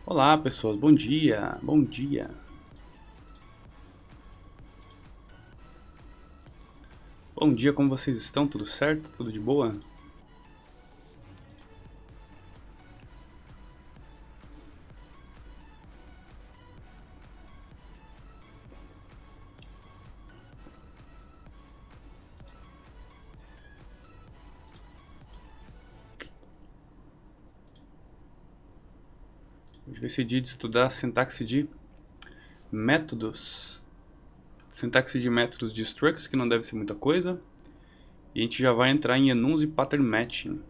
Olá pessoas, bom dia, bom dia. Bom dia, como vocês estão? Tudo certo? Tudo de boa? Hoje vai ser dia de estudar sintaxe de métodos. Sintaxe de métodos de structs, que não deve ser muita coisa. E a gente já vai entrar em enums e pattern matching.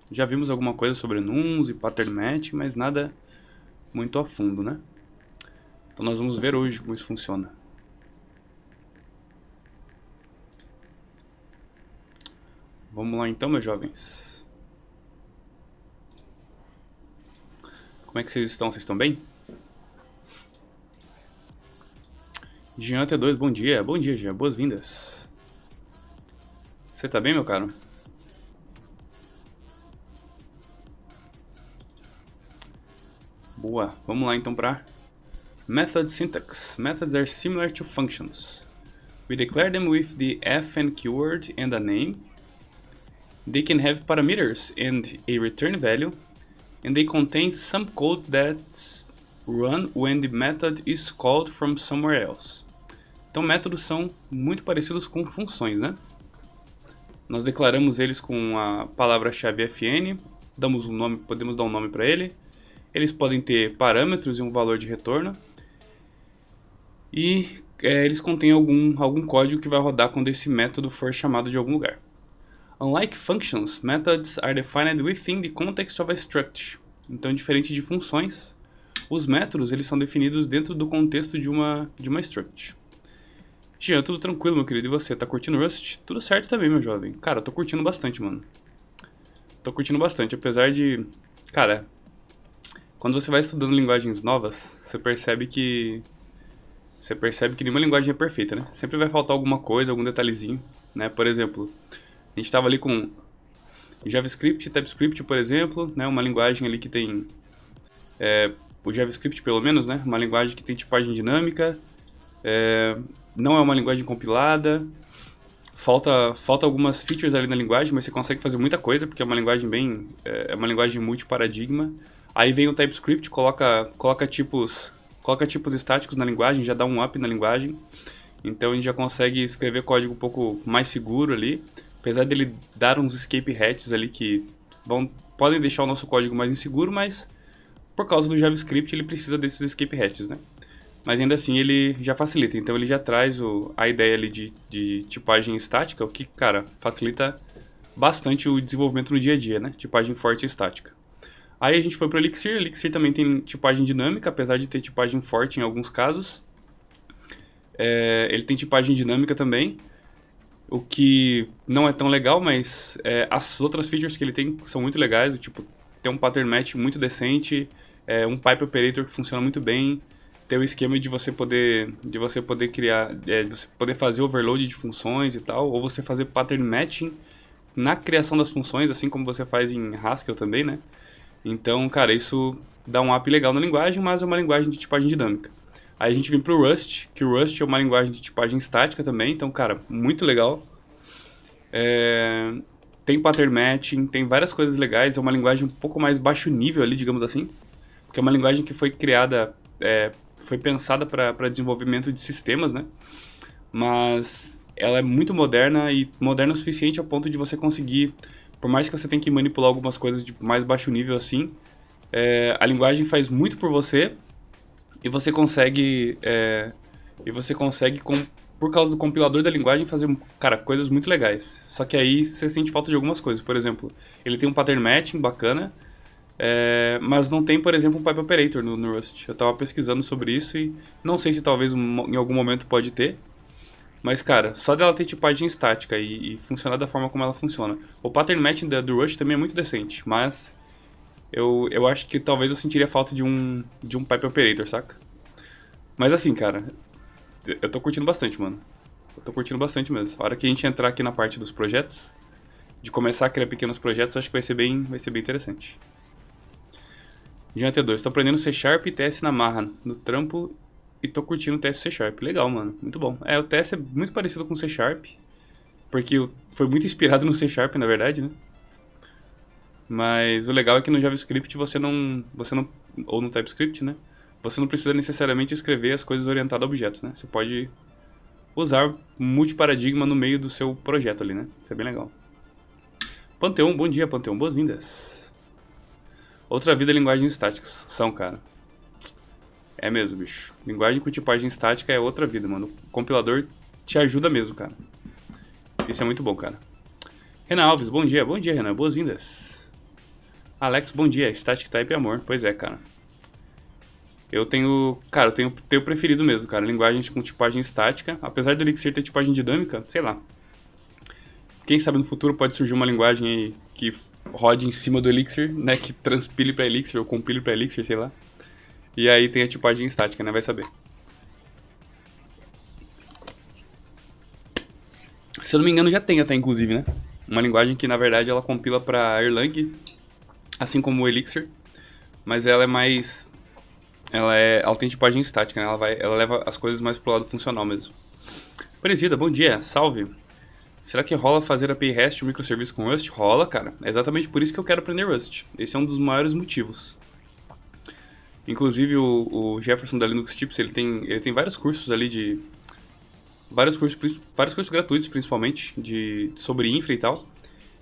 Já vimos alguma coisa sobre enums e pattern matching, mas nada muito a fundo, né? Então nós vamos ver hoje como isso funciona. Vamos lá então, meus jovens. Como é que vocês estão? Vocês estão bem? Jean T2, bom dia. Bom dia, Jean. Boas-vindas. Você tá bem, meu caro? Boa. Vamos lá então para method syntax. Methods are similar to functions. We declare them with the f and keyword and a name. They can have parameters and a return value. And they contain some code that's run when the method is called from somewhere else. Então métodos são muito parecidos com funções, né? Nós declaramos eles com a palavra-chave fn, damos um nome, podemos dar um nome para ele. Eles podem ter parâmetros e um valor de retorno. E eles contêm algum código que vai rodar quando esse método for chamado de algum lugar. Unlike functions, methods are defined within the context of a struct. Então, diferente de funções, os métodos eles são definidos dentro do contexto de uma struct. Jean, tudo tranquilo, meu querido, e você? Tá curtindo Rust? Tudo certo também, meu jovem. Cara, eu tô curtindo bastante, mano. Tô curtindo bastante, apesar de... Cara, quando você vai estudando linguagens novas, você percebe que nenhuma linguagem é perfeita, né? Sempre vai faltar alguma coisa, algum detalhezinho, né? Por exemplo, a gente tava ali com JavaScript, TypeScript, por exemplo, né? Uma linguagem ali que tem... o JavaScript, pelo menos, né? Uma linguagem que tem tipagem dinâmica, não é uma linguagem compilada, falta algumas features ali na linguagem, mas você consegue fazer muita coisa, porque é uma linguagem é uma linguagem multiparadigma. Aí vem o TypeScript, coloca tipos estáticos na linguagem, já dá um up na linguagem. Então a gente já consegue escrever código um pouco mais seguro ali, apesar dele dar uns escape hatches ali que podem deixar o nosso código mais inseguro, mas por causa do JavaScript ele precisa desses escape hatches, né? Mas ainda assim ele já facilita, então ele já traz a ideia ali de tipagem estática, o que, cara, facilita bastante o desenvolvimento no dia a dia, né? Tipagem forte e estática. Aí a gente foi para o Elixir. Elixir também tem tipagem dinâmica, apesar de ter tipagem forte em alguns casos. Ele tem tipagem dinâmica também, o que não é tão legal, mas as outras features que ele tem são muito legais, tipo, tem um pattern match muito decente, um pipe operator que funciona muito bem, ter o esquema de você poder criar, de você poder fazer overload de funções e tal, ou você fazer pattern matching na criação das funções, assim como você faz em Haskell também, né? Então, cara, isso dá um up legal na linguagem, mas é uma linguagem de tipagem dinâmica. Aí a gente vem pro Rust, que o Rust é uma linguagem de tipagem estática também, então, cara, muito legal. Tem pattern matching, tem várias coisas legais, é uma linguagem um pouco mais baixo nível ali, digamos assim, porque é uma linguagem que foi criada, foi pensada para desenvolvimento de sistemas, né? Mas ela é muito moderna e moderna o suficiente ao ponto de você conseguir, por mais que você tenha que manipular algumas coisas de mais baixo nível assim, a linguagem faz muito por você e você consegue, por causa do compilador da linguagem, fazer, cara, coisas muito legais. Só que aí você sente falta de algumas coisas. Por exemplo, ele tem um pattern matching bacana, mas não tem, por exemplo, um pipe operator no Rust. Eu tava pesquisando sobre isso e não sei se talvez em algum momento pode ter. Mas, cara, só dela ter tipagem estática e funcionar da forma como ela funciona. O pattern matching do Rust também é muito decente, mas eu acho que talvez eu sentiria falta de um pipe operator, saca? Mas assim, cara, eu tô curtindo bastante, mano. Eu tô curtindo bastante mesmo. A hora que a gente entrar aqui na parte dos projetos, de começar a criar pequenos projetos, acho que vai ser bem interessante. Jean T2, tô aprendendo C Sharp e TS na marra, no trampo, e tô curtindo o TS C Sharp. Legal, mano, muito bom. O TS é muito parecido com o C Sharp, porque foi muito inspirado no C Sharp, na verdade, né? Mas o legal é que no JavaScript você não, ou no TypeScript, né? Você não precisa necessariamente escrever as coisas orientadas a objetos, né? Você pode usar multiparadigma no meio do seu projeto ali, né? Isso é bem legal. Panteão, bom dia, Panteão, boas-vindas. Outra vida, linguagens estáticas. São, cara. É mesmo, bicho. Linguagem com tipagem estática é outra vida, mano. O compilador te ajuda mesmo, cara. Isso é muito bom, cara. Renan Alves, bom dia, Renan, boas-vindas. Alex, bom dia, Static Type é amor. Pois é, cara. Eu tenho preferido mesmo, cara, linguagens com tipagem estática. Apesar do Elixir ter tipagem dinâmica, sei lá. Quem sabe no futuro pode surgir uma linguagem aí que rode em cima do Elixir, né? Que transpile pra Elixir ou compile pra Elixir, sei lá. E aí tem a tipagem estática, né? Vai saber. Se eu não me engano já tem até, inclusive, né? Uma linguagem que, na verdade, ela compila pra Erlang, assim como o Elixir. Mas ela é mais... Ela tem tipagem estática, né? Ela leva as coisas mais pro lado funcional mesmo. Presida, bom dia, salve. Será que rola fazer API REST e microserviço com Rust? Rola, cara. É exatamente por isso que eu quero aprender Rust. Esse é um dos maiores motivos. Inclusive o Jefferson da Linux Tips, ele tem vários cursos ali de... Vários cursos gratuitos, principalmente, sobre infra e tal.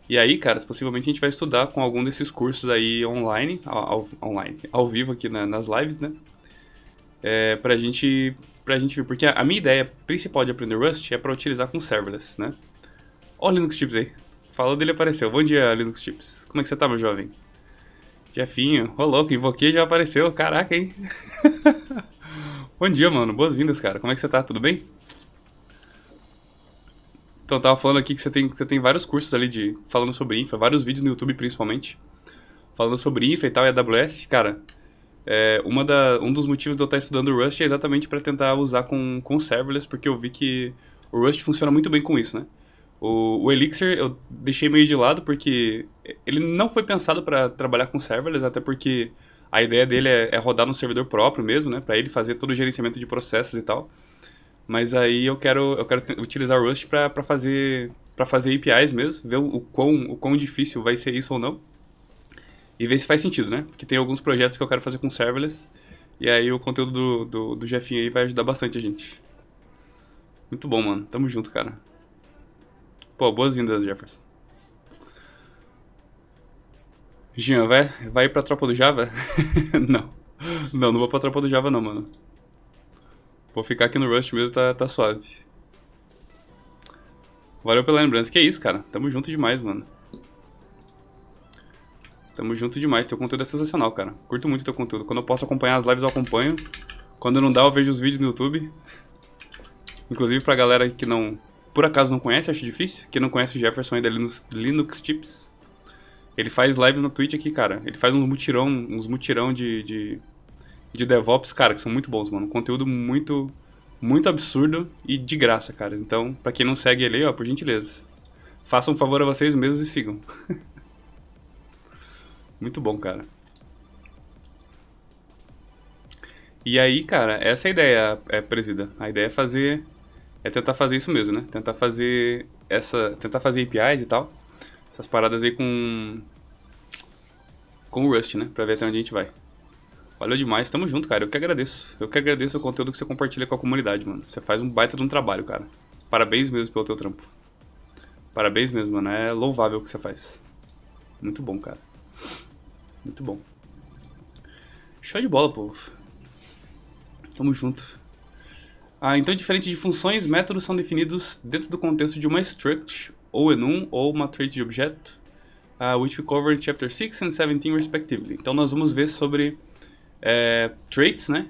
E aí, cara, possivelmente a gente vai estudar com algum desses cursos aí online, ao vivo aqui nas lives, né? Pra gente ver. Porque a minha ideia principal de aprender Rust é pra utilizar com serverless, né? Ó o Linux Tips aí. Falou dele, apareceu. Bom dia, Linux Tips. Como é que você tá, meu jovem? Jefinho. Ô, louco, invoquei, já apareceu. Caraca, hein? Bom dia, mano. Boas-vindas, cara. Como é que você tá? Tudo bem? Então, eu tava falando aqui que você tem vários cursos ali falando sobre infra, vários vídeos no YouTube principalmente, falando sobre infra e tal, e AWS. Cara, um dos motivos de eu estar estudando o Rust é exatamente para tentar usar com serverless, porque eu vi que o Rust funciona muito bem com isso, né? O Elixir eu deixei meio de lado porque ele não foi pensado para trabalhar com serverless, até porque a ideia dele é rodar no servidor próprio mesmo, né? Para ele fazer todo o gerenciamento de processos e tal. Mas aí eu quero utilizar o Rust para fazer APIs mesmo, ver o quão difícil vai ser isso ou não. E ver se faz sentido, né? Porque tem alguns projetos que eu quero fazer com serverless. E aí o conteúdo do Jefinho aí vai ajudar bastante a gente. Muito bom, mano. Tamo junto, cara. Pô, boas-vindas, Jefferson. Jean, vai ir pra tropa do Java? Não vou pra tropa do Java não, mano. Vou ficar aqui no Rust mesmo, tá suave. Valeu pela lembrança. Que isso, cara. Tamo junto demais, mano. Tamo junto demais. Teu conteúdo é sensacional, cara. Curto muito teu conteúdo. Quando eu posso acompanhar as lives, eu acompanho. Quando não dá, eu vejo os vídeos no YouTube. Inclusive pra galera que não... Por acaso não conhece, acho difícil. Que não conhece o Jefferson ainda Linux Tips. Ele faz lives na Twitch aqui, cara. Ele faz uns mutirão de DevOps, cara, que são muito bons, mano. Conteúdo muito, muito absurdo e de graça, cara. Então, pra quem não segue ele aí, ó, por gentileza, façam um favor a vocês mesmos e sigam. Muito bom, cara. E aí, cara, essa é a ideia, presida. A ideia é tentar fazer isso mesmo, né? Tentar fazer APIs e tal. Essas paradas aí com o Rust, né? Pra ver até onde a gente vai. Valeu demais, tamo junto, cara. Eu que agradeço. Eu que agradeço o conteúdo que você compartilha com a comunidade, mano. Você faz um baita de um trabalho, cara. Parabéns mesmo pelo teu trampo. Parabéns mesmo, mano. É louvável o que você faz. Muito bom, cara. Muito bom. Show de bola, povo. Tamo junto. Então, diferente de funções, métodos são definidos dentro do contexto de uma struct, ou enum, ou uma trait de objeto, which we cover in chapter 6 and 17 respectively. Então, nós vamos ver sobre traits, né?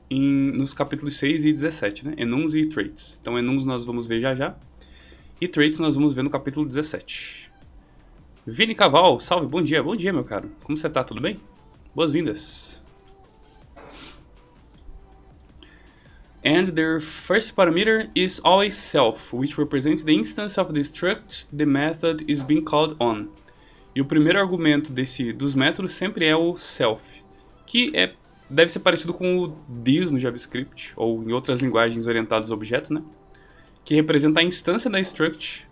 Nos capítulos 6 e 17, né? Enums e traits. Então, enums nós vamos ver já. E traits nós vamos ver no capítulo 17. Vini Caval, salve, bom dia, meu caro. Como você tá, tudo bem? Boas-vindas. And their first parameter is always self, which represents the instance of the struct the method is being called on. E o primeiro argumento dos métodos sempre é o self, que deve ser parecido com o this no JavaScript, ou em outras linguagens orientadas a objetos, né? Que representa a instância da struct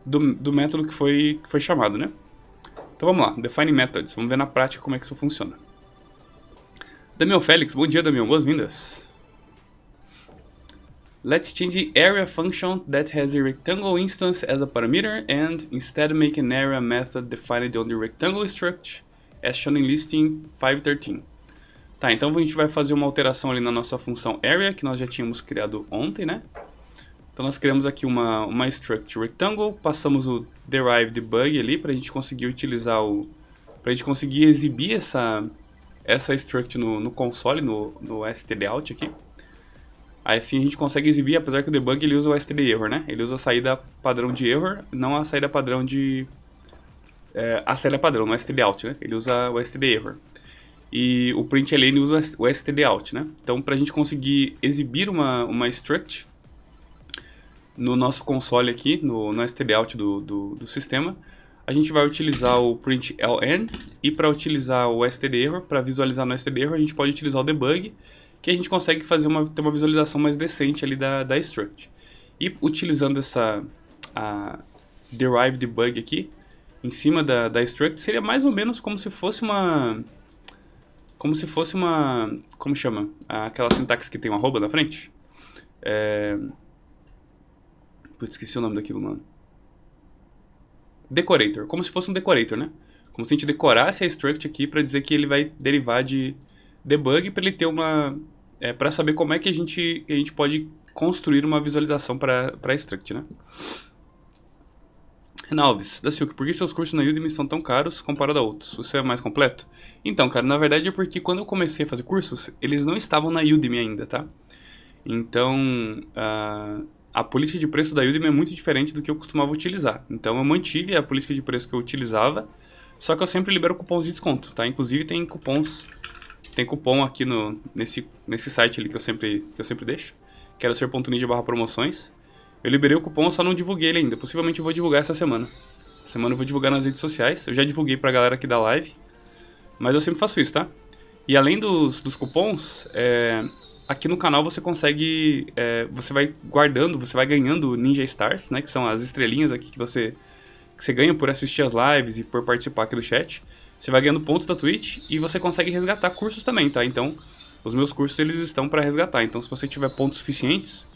do método que foi chamado, né? Então vamos lá, define methods, vamos ver na prática como é que isso funciona. Damião Félix, bom dia Damião, boas-vindas. Let's change the area function that has a rectangle instance as a parameter and instead make an area method defined on the rectangle struct as shown in listing 513. Tá, então a gente vai fazer uma alteração ali na nossa função area, que nós já tínhamos criado ontem, né? Então nós criamos aqui uma struct rectangle, passamos o derive debug ali para a gente conseguir utilizar para a gente conseguir exibir essa struct no console, no stdout aqui. Aí assim a gente consegue exibir, apesar que o debug ele usa o std error, né? Ele usa a saída padrão de error, não a saída padrão de... a saída padrão, no stdout, né? Ele usa o std error. E o println usa o stdout, né? Então pra gente conseguir exibir uma struct no nosso console aqui, no stdout do sistema, a gente vai utilizar o println, e para utilizar o std error, para visualizar no std error, a gente pode utilizar o debug, que a gente consegue fazer ter uma visualização mais decente ali da struct. E utilizando a derive debug aqui, em cima da struct, seria mais ou menos como se fosse uma... Como chama? Aquela sintaxe que tem uma arroba na frente? Putz, esqueci o nome daquilo, mano. Decorator. Como se fosse um decorator, né? Como se a gente decorasse a struct aqui para dizer que ele vai derivar de debug, para ele ter para saber como é que a gente pode construir uma visualização para a struct, né? Renalves, da Silk, por que seus cursos na Udemy são tão caros comparado a outros? O seu é mais completo? Então, cara, na verdade é porque quando eu comecei a fazer cursos, eles não estavam na Udemy ainda, tá? Então, a política de preço da Udemy é muito diferente do que eu costumava utilizar. Então eu mantive a política de preço que eu utilizava, só que eu sempre libero cupons de desconto, tá? Inclusive tem cupom aqui nesse site ali que eu sempre deixo, que era o ser.ninja/promoções. Eu liberei o cupom, só não divulguei ele ainda. Possivelmente eu vou divulgar essa semana. Essa semana eu vou divulgar nas redes sociais. Eu já divulguei pra galera aqui da live, mas eu sempre faço isso, tá? E além dos cupons, aqui no canal você consegue, você vai guardando, você vai ganhando Ninja Stars, né? Que são as estrelinhas aqui que você ganha por assistir as lives e por participar aqui do chat. Você vai ganhando pontos da Twitch e você consegue resgatar cursos também, tá? Então, os meus cursos eles estão para resgatar. Então, se você tiver pontos suficientes,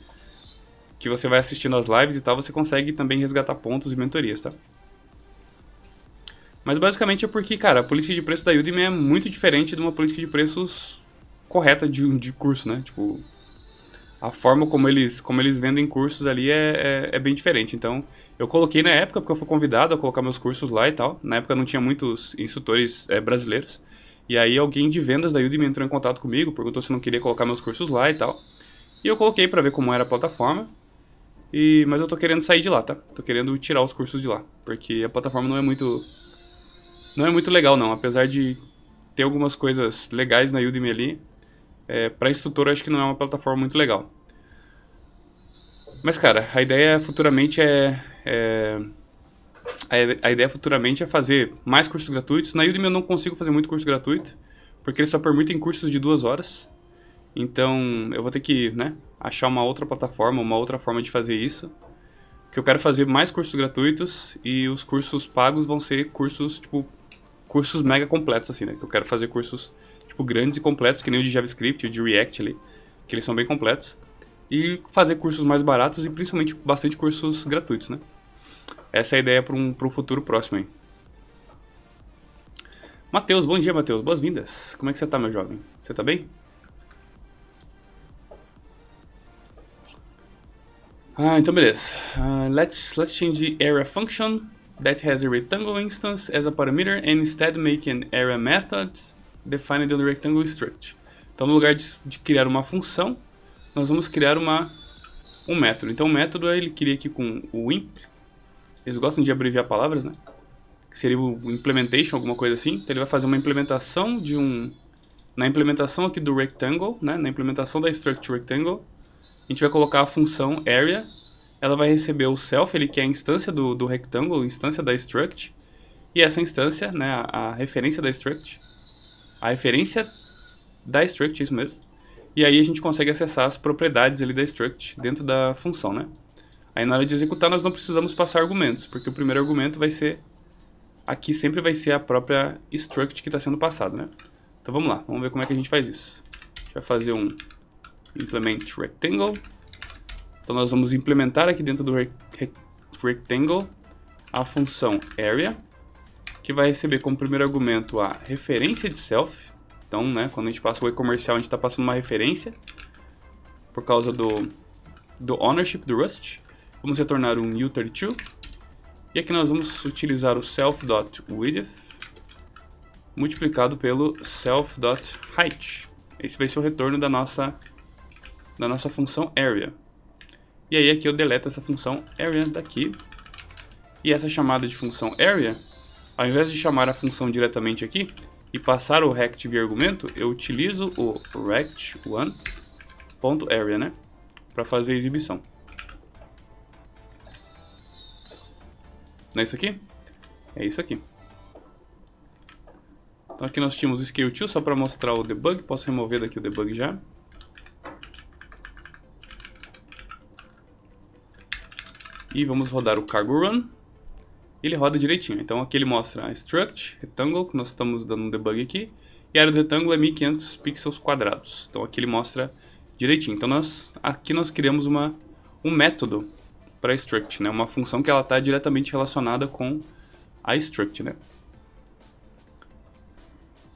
que você vai assistindo as lives e tal, você consegue também resgatar pontos e mentorias, tá? Mas basicamente é porque, cara, a política de preço da Udemy é muito diferente de uma política de preços correta de curso, né? Tipo, a forma como eles vendem cursos ali é bem diferente. Então, eu coloquei na época, porque eu fui convidado a colocar meus cursos lá e tal. Na época não tinha muitos instrutores brasileiros. E aí alguém de vendas da Udemy entrou em contato comigo, perguntou se não queria colocar meus cursos lá e tal. E eu coloquei pra ver como era a plataforma. Mas eu tô querendo sair de lá, tá? Tô querendo tirar os cursos de lá. Porque a plataforma não é muito legal, não. Apesar de ter algumas coisas legais na Udemy ali, pra instrutor eu acho que não é uma plataforma muito legal. Mas, cara, a ideia futuramente é fazer mais cursos gratuitos. Na Udemy eu não consigo fazer muito curso gratuito, porque eles só permitem cursos de 2 horas. Então, eu vou ter que, né, achar uma outra plataforma, uma outra forma de fazer isso. Porque eu quero fazer mais cursos gratuitos e os cursos pagos vão ser cursos, tipo, cursos mega completos, assim, né? Que eu quero fazer cursos, tipo, grandes e completos, que nem o de JavaScript, o de React ali, que eles são bem completos. E fazer cursos mais baratos e principalmente bastante cursos gratuitos, né? Essa é a ideia para um futuro próximo aí. Matheus, bom dia, Matheus. Boas-vindas. Como é que você tá, meu jovem? Você tá bem? Então beleza. Let's change the area function that has a rectangle instance as a parameter and instead make an area method defined on the rectangle struct. Então, no lugar de criar uma função, nós vamos criar um método. Então, o método ele cria aqui com o imp. Eles gostam de abreviar palavras, né? Que seria o implementation, alguma coisa assim. Então, ele vai fazer uma implementação na implementação aqui do rectangle, né? Na implementação da struct rectangle, a gente vai colocar a função area. Ela vai receber o self, ele que é a instância do rectangle, a instância da struct. E essa instância, né, a referência da struct, a referência da struct, isso mesmo. E aí a gente consegue acessar as propriedades ali da struct dentro da função, né? Aí na hora de executar nós não precisamos passar argumentos, porque o primeiro argumento vai ser, aqui sempre vai ser a própria struct que está sendo passado, né? Então vamos lá, vamos ver como é que a gente faz isso. A gente vai fazer um implement rectangle. Então nós vamos implementar aqui dentro do rectangle a função area, que vai receber como primeiro argumento a referência de self. Então, né, quando a gente passa o e-comercial, a gente está passando uma referência por causa do ownership do Rust. Vamos retornar um u32. E aqui nós vamos utilizar o self.width multiplicado pelo self.height. Esse vai ser o retorno da nossa função area. E aí aqui eu deleto essa função area daqui. E essa chamada de função area, ao invés de chamar a função diretamente aqui e passar o rect via argumento, eu utilizo o rect1.area, né, para fazer a exibição. Não é isso aqui? É isso aqui. Então aqui nós tínhamos o scale2 só para mostrar o debug. Posso remover daqui o debug já. E vamos rodar o cargo run. Ele roda direitinho. Então aqui ele mostra a struct, rectangle, que nós estamos dando um debug aqui. E a área do retângulo é 1500 pixels quadrados. Então aqui ele mostra direitinho. Então aqui nós criamos um método para a struct, né? Uma função que ela está diretamente relacionada com a struct, né?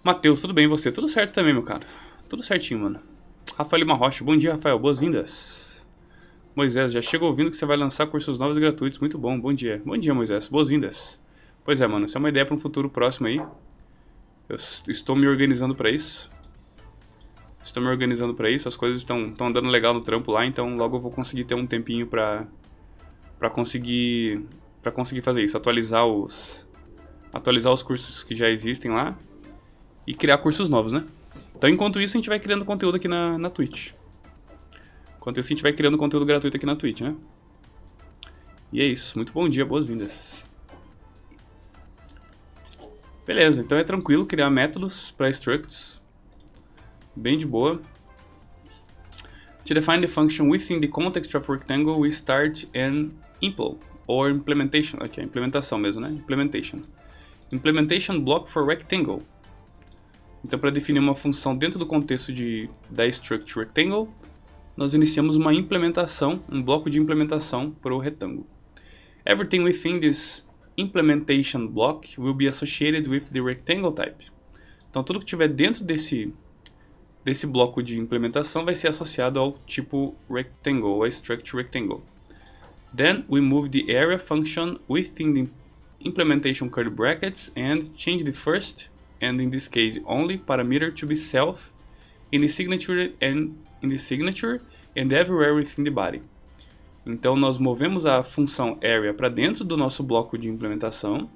Matheus, tudo bem e você? Tudo certo também, meu cara. Tudo certinho, mano. Rafael Lima Rocha, bom dia, Rafael, boas-vindas. Moisés, já chego ouvindo que você vai lançar cursos novos e gratuitos, muito bom, bom dia. Bom dia, Moisés, boas-vindas. Pois é, mano, isso é uma ideia para um futuro próximo aí. Eu estou me organizando para isso. As coisas estão andando legal no trampo lá, então logo eu vou conseguir ter um tempinho para conseguir fazer isso, atualizar os cursos que já existem lá e criar cursos novos, né? Então enquanto isso a gente vai criando conteúdo aqui na Twitch. Enquanto isso a gente vai criando conteúdo gratuito aqui na Twitch, né? E é isso, muito bom dia, boas-vindas. Beleza, então é tranquilo criar métodos para structs. Bem de boa. To define the function within the context of rectangle, we start an impl, or implementation. Aqui, implementação mesmo, né? Implementation block for rectangle. Então, para definir uma função dentro do contexto da struct rectangle, nós iniciamos uma implementação, um bloco de implementação para o retângulo. Everything within this implementation block will be associated with the rectangle type. Então, tudo que tiver dentro desse bloco de implementação vai ser associado ao tipo rectangle, a struct rectangle. Then we move the area function within the implementation curly brackets and change the first, and in this case only, parameter to be self in the signature and everywhere within the body. Então nós movemos a função area para dentro do nosso bloco de implementação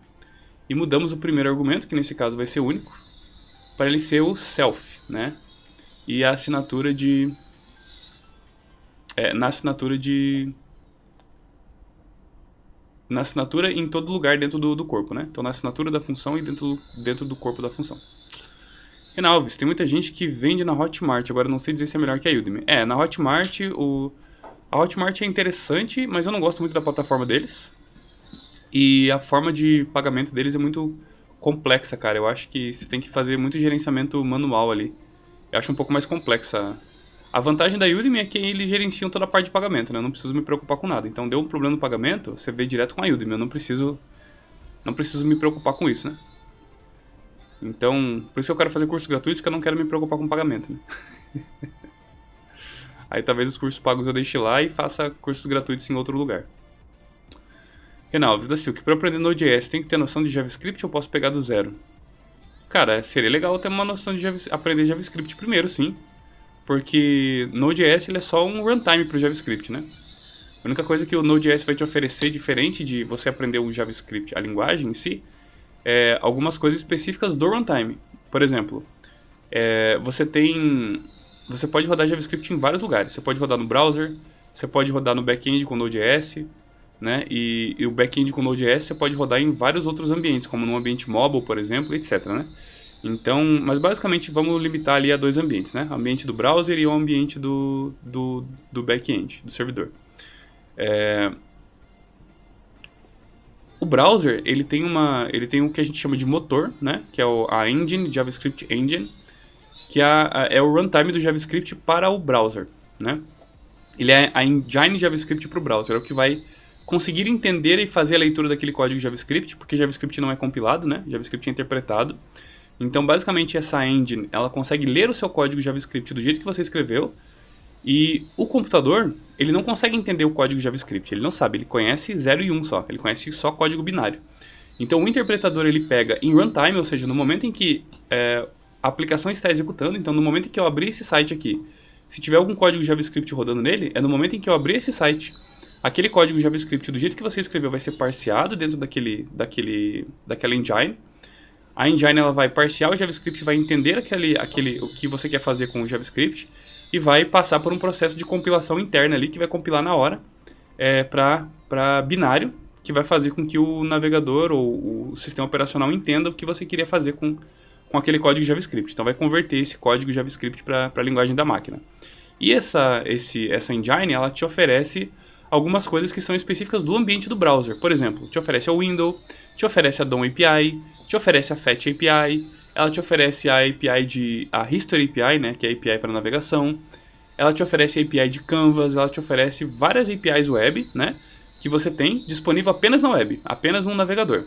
e mudamos o primeiro argumento, que nesse caso vai ser único, para ele ser o self, né? E a assinatura na assinatura em todo lugar dentro do corpo, né? Então na assinatura da função e dentro do corpo da função. Renan Alves, tem muita gente que vende na Hotmart, agora não sei dizer se é melhor que a Udemy. Na Hotmart, a Hotmart é interessante, mas eu não gosto muito da plataforma deles. E a forma de pagamento deles é muito complexa, cara. Eu acho que você tem que fazer muito gerenciamento manual ali. Eu acho um pouco mais complexa. A vantagem da Udemy é que eles gerenciam toda a parte de pagamento, né? Eu não preciso me preocupar com nada. Então, deu um problema no pagamento, você vê direto com a Udemy. Eu não preciso me preocupar com isso, né? Então, por isso que eu quero fazer cursos gratuitos, que eu não quero me preocupar com pagamento, né? Aí talvez os cursos pagos eu deixe lá e faça cursos gratuitos em outro lugar. Renan Alves da Silk, para aprender Node.js, tem que ter noção de JavaScript ou posso pegar do zero? Cara, seria legal ter uma noção de aprender JavaScript primeiro, sim. Porque Node.js ele é só um runtime para o JavaScript, né? A única coisa que o Node.js vai te oferecer, diferente de você aprender o JavaScript, a linguagem em si, é algumas coisas específicas do runtime. Por exemplo, você pode rodar JavaScript em vários lugares. Você pode rodar no browser, você pode rodar no back-end com Node.js, né? E o back-end com Node.js você pode rodar em vários outros ambientes, como no ambiente mobile, por exemplo, etc, né? Então, mas basicamente vamos limitar ali a 2 ambientes, né? O ambiente do browser e o ambiente do back-end, do servidor. O browser, ele tem o que a gente chama de motor, né? Que é a engine, JavaScript Engine, que é o runtime do JavaScript para o browser, né? Ele é a engine JavaScript para o browser, é o que vai conseguir entender e fazer a leitura daquele código JavaScript, porque JavaScript não é compilado, né? JavaScript é interpretado. Então, basicamente, essa engine, ela consegue ler o seu código JavaScript do jeito que você escreveu, e o computador, ele não consegue entender o código JavaScript, ele não sabe, ele conhece 0 e 1 só, ele conhece só código binário. Então, o interpretador, ele pega em runtime, ou seja, no momento em que a aplicação está executando, então no momento em que eu abrir esse site aqui, se tiver algum código JavaScript rodando nele, é no momento em que eu abrir esse site, aquele código JavaScript do jeito que você escreveu vai ser parseado dentro daquela engine. A engine, ela vai parsear o JavaScript, vai entender o que você quer fazer com o JavaScript e vai passar por um processo de compilação interna ali, que vai compilar na hora para binário, que vai fazer com que o navegador ou o sistema operacional entenda o que você queria fazer com aquele código JavaScript. Então vai converter esse código JavaScript para a linguagem da máquina. E essa engine, ela te oferece algumas coisas que são específicas do ambiente do browser. Por exemplo, te oferece a Window, te oferece a DOM API, te oferece a Fetch API, ela te oferece a API a History API, né, que é a API para navegação. Ela te oferece a API de Canvas, ela te oferece várias APIs web, né, que você tem disponível apenas na web, apenas no navegador.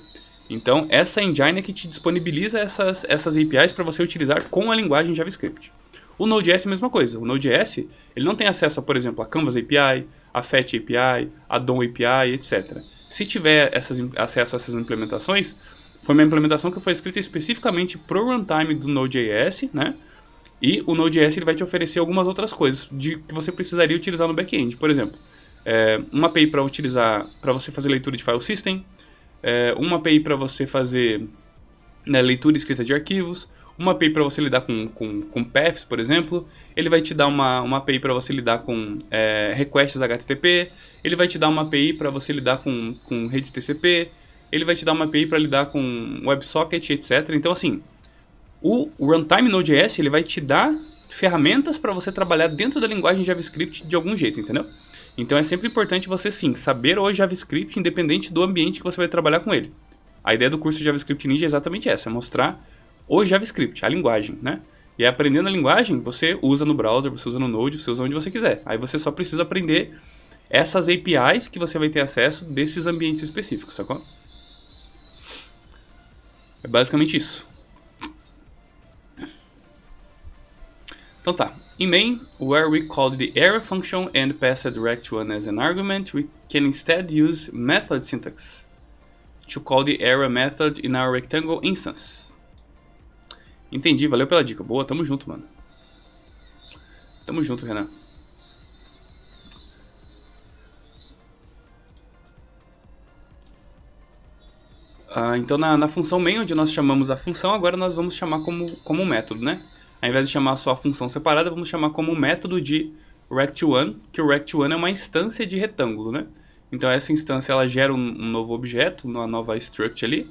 Então, essa engine é que te disponibiliza essas APIs para você utilizar com a linguagem JavaScript. O Node.js é a mesma coisa. O Node.js, ele não tem acesso a, por exemplo, a Canvas API, a Fetch API, a DOM API, etc. Se tiver acesso a essas implementações, foi uma implementação que foi escrita especificamente para o runtime do Node.js, né? E o Node.js ele vai te oferecer algumas outras coisas que você precisaria utilizar no back-end. Por exemplo, uma API para você fazer leitura de file system, uma API para você fazer, né, leitura e escrita de arquivos, uma API para você lidar com paths, por exemplo. Ele vai te dar uma API para você lidar com requests HTTP, ele vai te dar uma API para você lidar com rede TCP, ele vai te dar uma API para lidar com WebSocket, etc. Então, assim, o runtime Node.js, ele vai te dar ferramentas para você trabalhar dentro da linguagem JavaScript de algum jeito, entendeu? Então, é sempre importante você, sim, saber o JavaScript independente do ambiente que você vai trabalhar com ele. A ideia do curso JavaScript Ninja é exatamente essa, é mostrar o JavaScript, a linguagem, né? E aí, aprendendo a linguagem, você usa no browser, você usa no Node, você usa onde você quiser. Aí você só precisa aprender essas APIs que você vai ter acesso desses ambientes específicos, sacou? É basicamente isso. Então tá. In main, where we called the area function and passed rect1 as an argument, we can instead use method syntax to call the area method in our rectangle instance. Entendi, valeu pela dica. Boa, tamo junto, mano. Tamo junto, Renan. Então na função main, onde nós chamamos a função, agora nós vamos chamar como método, né? Ao invés de chamar só a função separada, vamos chamar como método de rect1, que o rect1 é uma instância de retângulo, né? Então essa instância ela gera um novo objeto, uma nova struct ali,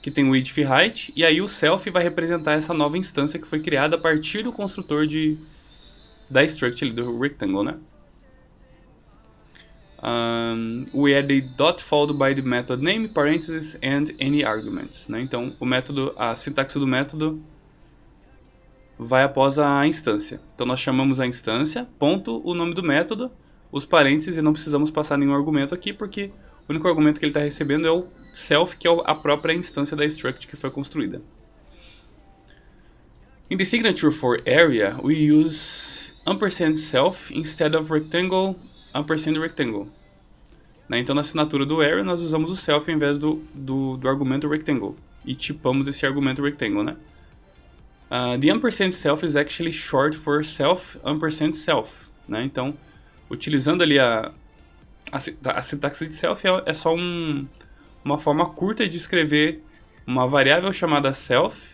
que tem width e height, e aí o self vai representar essa nova instância que foi criada a partir do construtor da struct ali, do rectangle, né? We add a dot followed by the method name, parentheses and any arguments, né? Então a sintaxe do método vai após a instância. Então nós chamamos a instância, ponto, o nome do método, os parênteses, e não precisamos passar nenhum argumento aqui, porque o único argumento que ele está recebendo é o self, que é a própria instância da struct que foi construída. In the signature for area, we use &self instead of rectangle, &rectangle. Né? Então na assinatura do area nós usamos o self ao invés do argumento rectangle. E tipamos esse argumento rectangle, né? The &self is actually short for self &self. Né? Então, utilizando ali a sintaxe de self é só uma forma curta de escrever uma variável chamada self,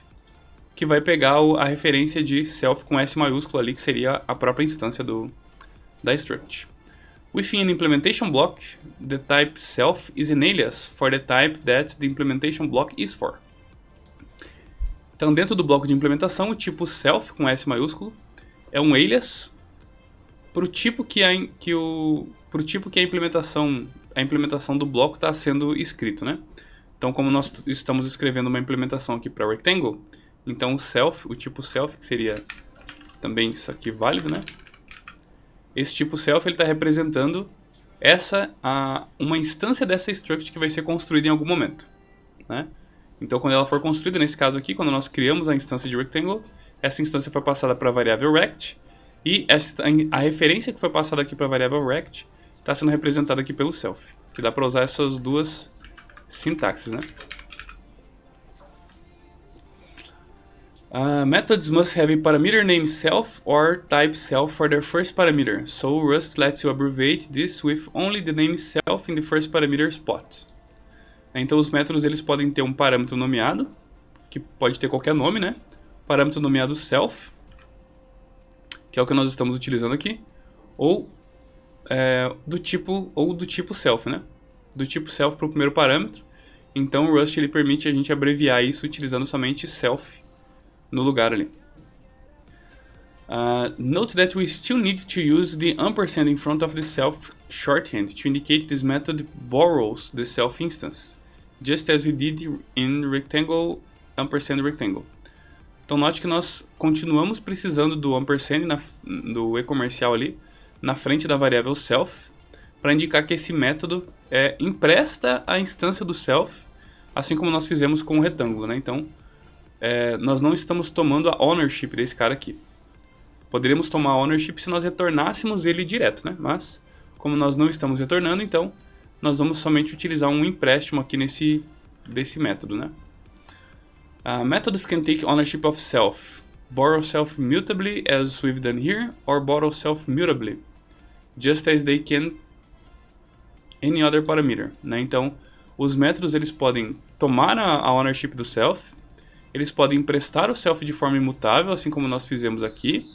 que vai pegar a referência de self com S maiúsculo ali, que seria a própria instância da struct. Within an implementation block, the type self is an alias for the type that the implementation block is for. Então, dentro do bloco de implementação, o tipo self, com S maiúsculo, é um alias para o tipo que a implementação do bloco está sendo escrito, né? Então, como nós estamos escrevendo uma implementação aqui para Rectangle, então o tipo self, que seria também isso aqui válido, né? Esse tipo self ele está representando uma instância dessa struct que vai ser construída em algum momento, né? Então, quando ela for construída, nesse caso aqui, quando nós criamos a instância de Rectangle, essa instância foi passada para a variável rect, e a referência que foi passada aqui para a variável rect está sendo representada aqui pelo self, que dá para usar essas duas sintaxes, né? Methods must have a parameter named self or type self for their first parameter, so Rust lets you abbreviate this with only the name self in the first parameter spot. Então os métodos eles podem ter um parâmetro nomeado, que pode ter qualquer nome, né? Parâmetro nomeado self, que é o que nós estamos utilizando aqui, ou do tipo self, né? Do tipo self para o primeiro parâmetro. Então o Rust ele permite a gente abreviar isso utilizando somente self no lugar ali. Note that we still need to use the ampersand in front of the self shorthand to indicate this method borrows the self instance, just as we did in rectangle ampersand rectangle. Então note que nós continuamos precisando do ampersand do e-comercial ali na frente da variável self para indicar que esse método empresta a instância do self, assim como nós fizemos com o retângulo, né? Então nós não estamos tomando a ownership desse cara aqui. Poderíamos tomar a ownership se nós retornássemos ele direto, né? Mas, como nós não estamos retornando, então nós vamos somente utilizar um empréstimo aqui desse método, né? Methods can take ownership of self, borrow self mutably as we've done here, or borrow self mutably, just as they can any other parameter, né? Então, os métodos eles podem tomar a ownership do self, eles podem emprestar o self de forma imutável, assim como nós fizemos aqui,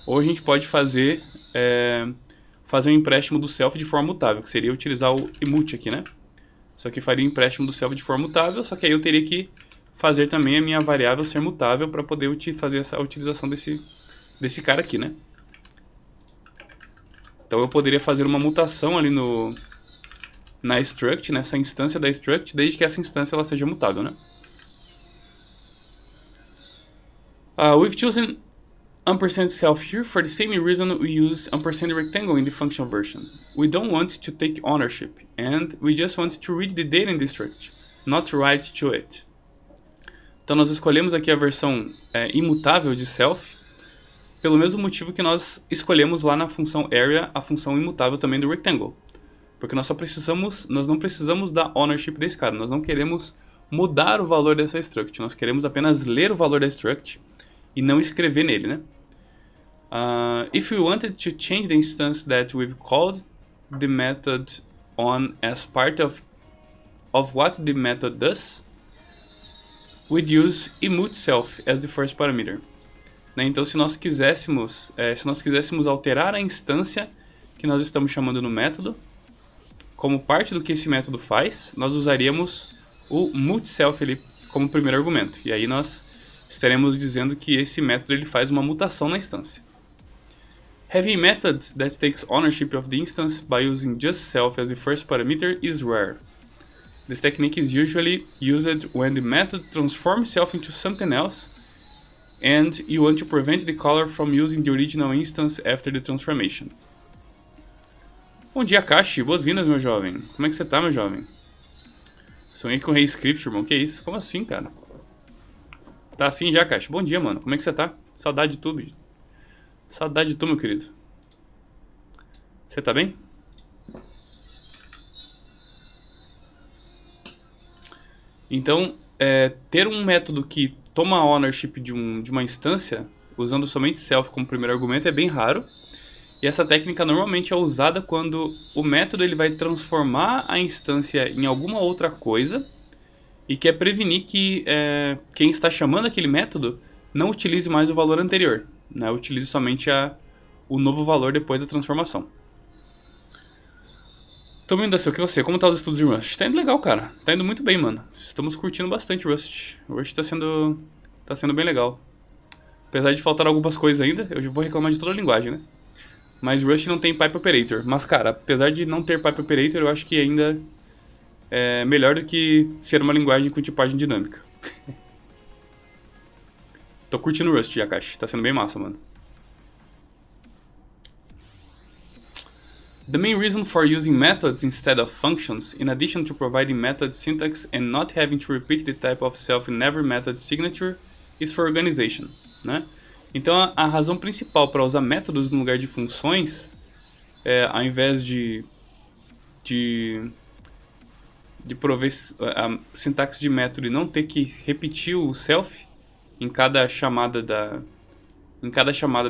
ou a gente pode fazer um empréstimo do self de forma mutável, que seria utilizar o emut aqui, né? Só que faria empréstimo do self de forma mutável, só que aí eu teria que fazer também a minha variável ser mutável para poder fazer essa utilização desse cara aqui, né? Então eu poderia fazer uma mutação ali na struct, nessa instância da struct, desde que essa instância ela seja mutável, né? We've chosen ampersand self here for the same reason we use ampersand rectangle in the function version. We don't want to take ownership, and we just want to read the data in the struct, not write to it. Então nós escolhemos aqui a versão imutável de self, pelo mesmo motivo que nós escolhemos lá na função area a função imutável também do rectangle. Porque nós não precisamos da ownership desse cara, nós não queremos mudar o valor dessa struct, nós queremos apenas ler o valor da struct e não escrever nele, né? If we wanted to change the instance that we've called the method on as part of what the method does, we'd use emut self as the first parameter. Né? Então, se nós quiséssemos alterar a instância que nós estamos chamando no método, como parte do que esse método faz, nós usaríamos o mut self ali como primeiro argumento. E aí nós estaremos dizendo que esse método ele faz uma mutação na instância. Having methods that takes ownership of the instance by using just self as the first parameter is rare. This technique is usually used when the method transforms itself into something else and you want to prevent the caller from using the original instance after the transformation. Bom dia, Kashi. Boas-vindas, meu jovem. Como é que você tá, meu jovem? Sonhei com o Reiscript, irmão. Que isso? Como assim, cara? Tá assim já, Kashi? Bom dia, mano. Como é que você tá? Saudade de tu, bicho. Saudade de tu, meu querido. Você tá bem? Então, ter um método que toma ownership de uma instância, usando somente self como primeiro argumento, é bem raro. E essa técnica normalmente é usada quando o método ele vai transformar a instância em alguma outra coisa e quer prevenir que quem está chamando aquele método não utilize mais o valor anterior, né? Utilize somente o novo valor depois da transformação. Tô me indo assim, o que você? Como tá os estudos de Rust? Tá indo legal, cara. Tá indo muito bem, mano. Estamos curtindo bastante Rust. O Rust tá Tá sendo bem legal. Apesar de faltar algumas coisas ainda, eu já vou reclamar de toda a linguagem, né? Mas Rust não tem Pipe Operator. Mas, cara, apesar de não ter Pipe Operator, eu acho que ainda é melhor do que ser uma linguagem com tipagem dinâmica. Tô curtindo Rust, Akashi. Tá sendo bem massa, mano. The main reason for using methods instead of functions, in addition to providing method syntax and not having to repeat the type of self in every method signature, is for organization, né? Então a razão principal para usar métodos no lugar de funções, ao invés de prover a sintaxe de método e não ter que repetir o self em cada chamada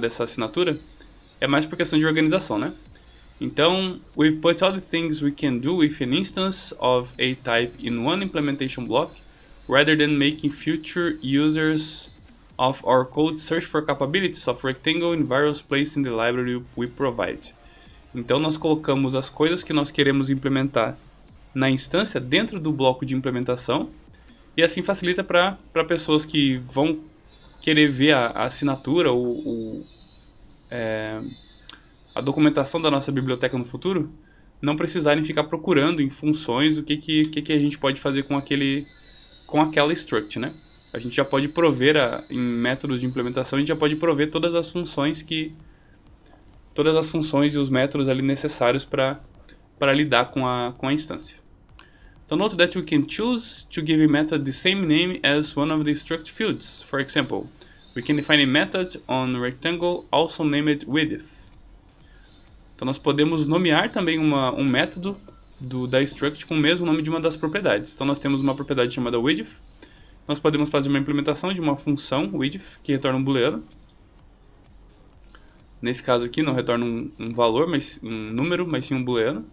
dessa assinatura, é mais por questão de organização, né? Então, we've put all the things we can do with an instance of a type in one implementation block, rather than making future users of our code search for capabilities of rectangle in various places in the library we provide. Então, nós colocamos as coisas que nós queremos implementar na instância dentro do bloco de implementação, e assim facilita para pessoas que vão querer ver a assinatura ou a documentação da nossa biblioteca no futuro, não precisarem ficar procurando em funções o que a gente pode fazer com aquela struct, né? A gente já pode prover em métodos de implementação, a gente já pode prover todas as funções e os métodos ali necessários para lidar com a instância. So note that we can choose to give a method the same name as one of the struct fields. For example, we can define a method on rectangle also named width. Então nós podemos nomear também um método da struct com o mesmo nome de uma das propriedades. Então nós temos uma propriedade chamada width. Nós podemos fazer uma implementação de uma função width que retorna um booleano. Nesse caso aqui não retorna um valor, mas um número, mas sim um booleano.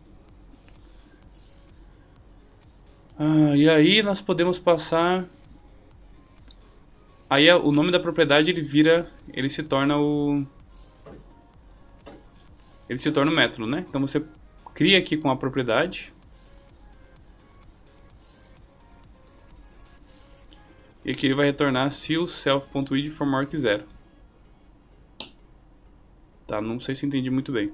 E aí nós podemos passar... Aí o nome da propriedade ele se torna o método, né? Então você cria aqui com a propriedade. E aqui ele vai retornar se o self.width for maior que 0. Tá, não sei se entendi muito bem.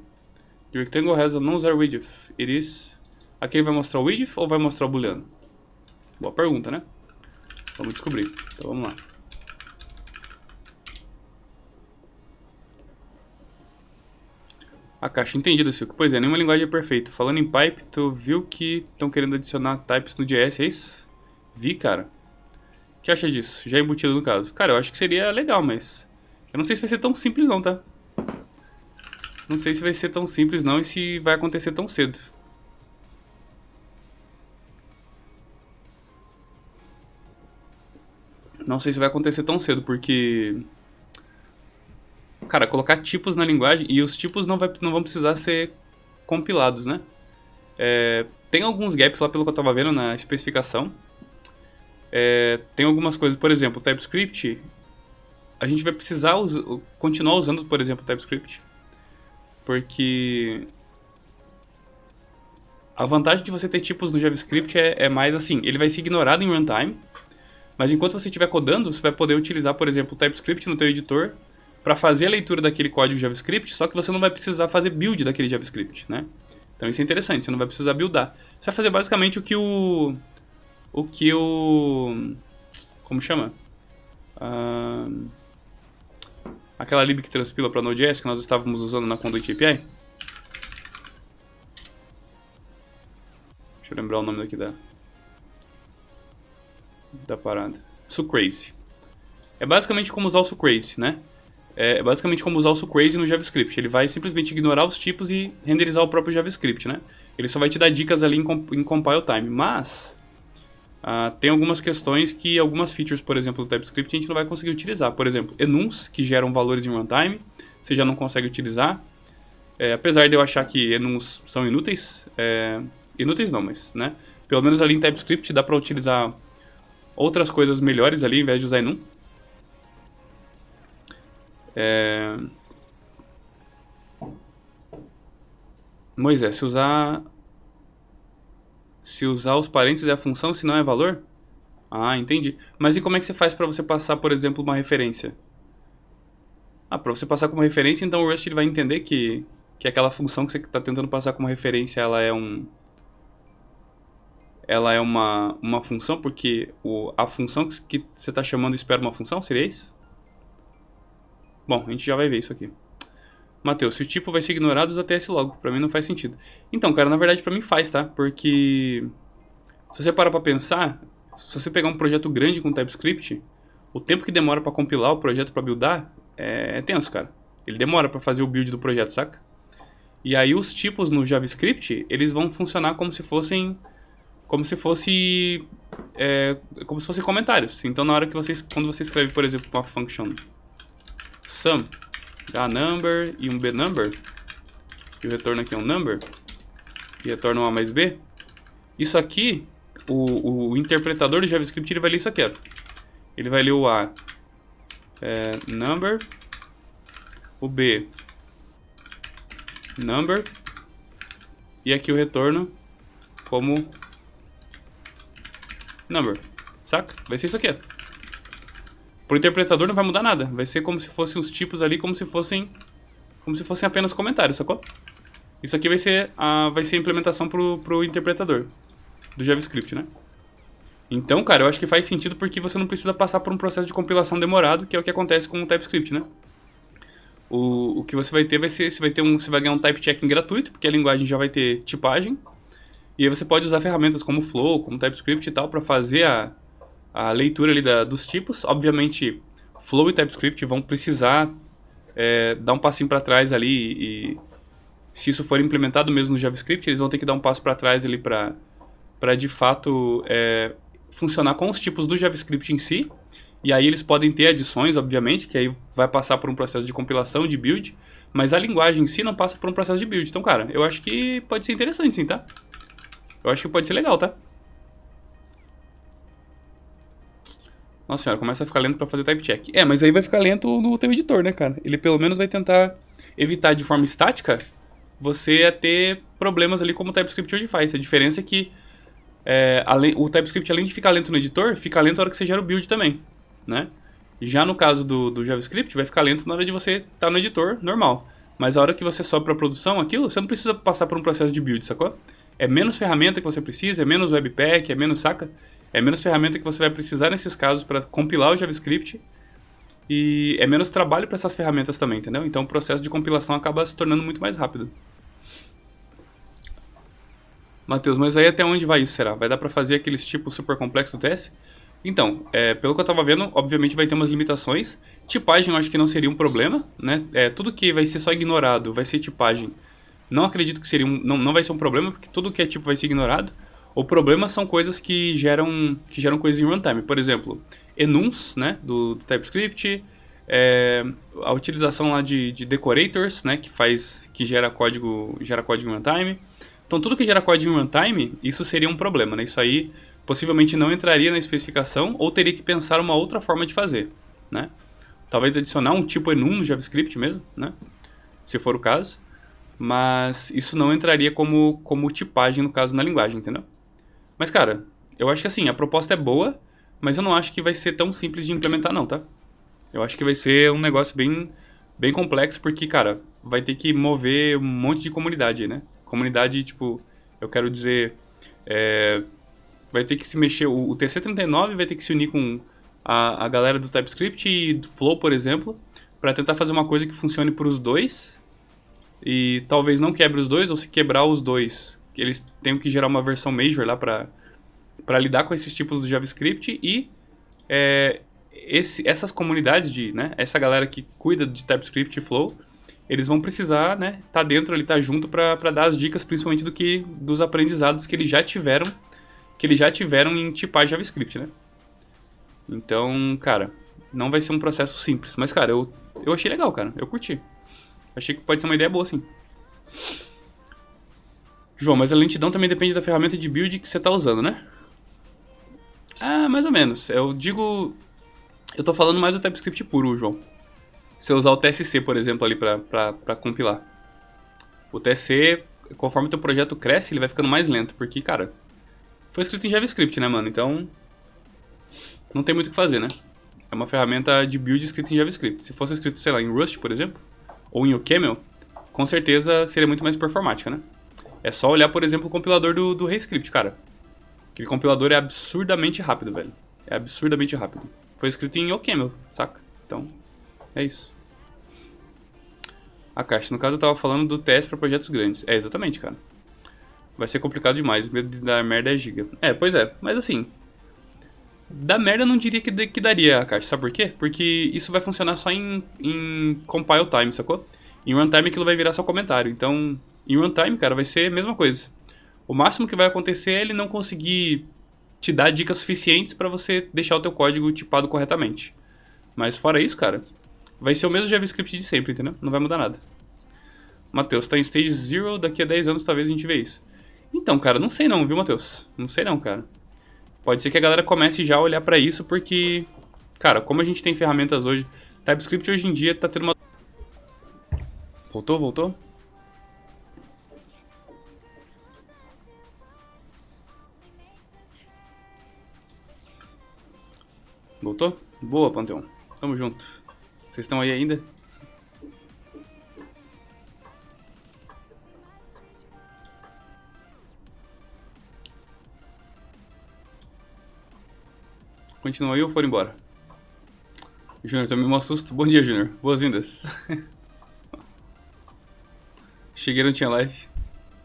The rectangle has a non-zero width. It is... Aqui ele vai mostrar o width ou vai mostrar o booleano? Boa pergunta, né? Vamos descobrir. Então vamos lá. A caixa, entendido, Silco. Pois é, nenhuma linguagem é perfeita. Falando em pipe, tu viu que estão querendo adicionar types no JS, é isso? Vi, cara. O que acha disso? Já embutido no caso. Cara, eu acho que seria legal, mas... eu não sei se vai ser tão simples não, tá? Não sei se vai ser tão simples não e se vai acontecer tão cedo. Não sei se vai acontecer tão cedo, porque... Cara, colocar tipos na linguagem... E os tipos não vão precisar ser compilados, né? Tem alguns gaps lá pelo que eu tava vendo na especificação. Tem algumas coisas, por exemplo, o TypeScript... A gente vai precisar continuar usando, por exemplo, o TypeScript. Porque... A vantagem de você ter tipos no JavaScript é mais assim... Ele vai ser ignorado em runtime... Mas enquanto você estiver codando, você vai poder utilizar, por exemplo, o TypeScript no teu editor para fazer a leitura daquele código JavaScript, só que você não vai precisar fazer build daquele JavaScript, né? Então isso é interessante, você não vai precisar buildar. Você vai fazer basicamente o que como chama? Aquela lib que transpila para Node.js que nós estávamos usando na Conduit API. Deixa eu lembrar o nome daqui da parada. Sucrazy. É basicamente como usar o Sucrazy, né? É basicamente como usar o Sucrazy no JavaScript. Ele vai simplesmente ignorar os tipos e renderizar o próprio JavaScript, né? Ele só vai te dar dicas ali em compile time. Mas tem algumas questões que algumas features, por exemplo, do TypeScript a gente não vai conseguir utilizar. Por exemplo, enums, que geram valores em runtime, você já não consegue utilizar. Apesar de eu achar que enums são inúteis. Inúteis não, mas, né? Pelo menos ali em TypeScript dá pra utilizar outras coisas melhores ali, ao invés de usar enum. Moisés, se usar os parênteses é a função, se não é valor? Ah, entendi. Mas e como é que você faz pra você passar, por exemplo, uma referência? Ah, pra você passar como referência, então o Rust ele vai entender que aquela função que você tá tentando passar como referência, ela é uma função, porque a função que você tá chamando espera uma função, seria isso? Bom, a gente já vai ver isso aqui. Matheus, se o tipo vai ser ignorado, usa TS logo. Pra mim não faz sentido. Então, cara, na verdade pra mim faz, tá? Porque se você parar pra pensar, se você pegar um projeto grande com TypeScript, o tempo que demora pra compilar o projeto pra buildar é tenso, cara. Ele demora pra fazer o build do projeto, saca? E aí os tipos no JavaScript, eles vão funcionar como se fossem como se fossem comentários. Então na hora que quando você escreve, por exemplo, uma function sum, a number e um b number, e o retorno aqui é um number, e retorna um a mais b, isso aqui, o interpretador do JavaScript ele vai ler isso aqui, ó. Ele vai ler o a number, o b number, e aqui o retorno como number, saca? Vai ser isso aqui, ó. Pro interpretador não vai mudar nada, vai ser como se fossem os tipos ali, como se fossem apenas comentários, sacou? Isso aqui vai ser a implementação pro interpretador do JavaScript, né? Então, cara, eu acho que faz sentido porque você não precisa passar por um processo de compilação demorado, que é o que acontece com o TypeScript, né? O que você vai ter você vai ganhar um type checking gratuito, porque a linguagem já vai ter tipagem. E aí você pode usar ferramentas como Flow, como TypeScript e tal, para fazer a leitura ali dos tipos. Obviamente, Flow e TypeScript vão precisar dar um passinho para trás ali e se isso for implementado mesmo no JavaScript, eles vão ter que dar um passo para trás ali para de fato funcionar com os tipos do JavaScript em si. E aí eles podem ter adições, obviamente, que aí vai passar por um processo de compilação, de build, mas a linguagem em si não passa por um processo de build. Então, cara, eu acho que pode ser interessante sim, tá? Eu acho que pode ser legal, tá? Nossa senhora, começa a ficar lento pra fazer type check. Mas aí vai ficar lento no teu editor, né, cara? Ele pelo menos vai tentar evitar de forma estática você ter problemas ali como o TypeScript hoje faz. A diferença é que o TypeScript, além de ficar lento no editor, fica lento na hora que você gera o build também, né? Já no caso do JavaScript, vai ficar lento na hora de você estar no editor normal. Mas a hora que você sobe pra produção, aquilo, você não precisa passar por um processo de build, sacou? É menos ferramenta que você precisa, é menos webpack, é menos, saca? É menos ferramenta que você vai precisar nesses casos para compilar o JavaScript. E é menos trabalho para essas ferramentas também, entendeu? Então o processo de compilação acaba se tornando muito mais rápido. Matheus, mas aí até onde vai isso, será? Vai dar para fazer aqueles tipos super complexos do TS? Então, pelo que eu tava vendo, obviamente vai ter umas limitações. Tipagem eu acho que não seria um problema, né? Tudo que vai ser só ignorado vai ser tipagem. Não acredito que não vai ser um problema, porque tudo que é tipo vai ser ignorado. O problema são coisas que geram coisas em runtime. Por exemplo, enums, né, do TypeScript, a utilização lá de decorators, né, que gera código em runtime. Então tudo que gera código em runtime, isso seria um problema, né? Isso aí possivelmente não entraria na especificação ou teria que pensar uma outra forma de fazer, né? Talvez adicionar um tipo enum no JavaScript mesmo, né? Se for o caso. Mas isso não entraria como tipagem, no caso, na linguagem, entendeu? Mas, cara, eu acho que assim, a proposta é boa, mas eu não acho que vai ser tão simples de implementar não, tá? Eu acho que vai ser um negócio bem complexo, porque, cara, vai ter que mover um monte de comunidade aí, né? Comunidade, tipo, eu quero dizer, vai ter que se mexer, o TC39 vai ter que se unir com a galera do TypeScript e do Flow, por exemplo, para tentar fazer uma coisa que funcione para os dois, e talvez não quebre os dois, ou se quebrar os dois, eles tenham que gerar uma versão major lá para lidar com esses tipos do JavaScript. E essas comunidades, né, essa galera que cuida de TypeScript e Flow, eles vão precisar, né, tá dentro ali, tá junto para dar as dicas, principalmente dos aprendizados que eles já tiveram em tipar JavaScript, né? Então, cara, não vai ser um processo simples, mas, cara, eu achei legal, cara, eu curti. Achei que pode ser uma ideia boa, sim. João, mas a lentidão também depende da ferramenta de build que você está usando, né? Ah, mais ou menos. Eu tô falando mais do TypeScript puro, João. Se eu usar o TSC, por exemplo, ali pra compilar. O TSC, conforme o teu projeto cresce, ele vai ficando mais lento. Porque, cara, foi escrito em JavaScript, né, mano? Então, não tem muito o que fazer, né? É uma ferramenta de build escrita em JavaScript. Se fosse escrito, sei lá, em Rust, por exemplo, ou em OCaml, com certeza seria muito mais performática, né? É só olhar, por exemplo, o compilador do Redscript, cara. Aquele compilador é absurdamente rápido, velho. É absurdamente rápido. Foi escrito em OCaml, saca? Então, é isso. A caixa, no caso eu tava falando do TS para projetos grandes. É, exatamente, cara. Vai ser complicado demais, o medo de dar merda é giga. É, pois é, mas assim... Da merda eu não diria que daria a caixa, sabe por quê? Porque isso vai funcionar só em compile time, sacou? Em runtime aquilo vai virar só comentário, então... Em runtime, cara, vai ser a mesma coisa. O máximo que vai acontecer é ele não conseguir te dar dicas suficientes pra você deixar o teu código tipado corretamente. Mas fora isso, cara, vai ser o mesmo JavaScript de sempre, entendeu? Não vai mudar nada. Matheus, tá em stage 0, daqui a 10 anos talvez a gente vê isso. Então, cara, não sei não, viu, Matheus? Não sei não, cara. Pode ser que a galera comece já a olhar pra isso, porque... Cara, como a gente tem ferramentas hoje... TypeScript hoje em dia tá tendo uma... Voltou, voltou? Voltou? Boa, Panteão. Tamo junto. Vocês estão aí ainda? Continua aí ou foram embora? Júnior, também me assusto. Bom dia, Júnior. Boas-vindas. Cheguei, não tinha live.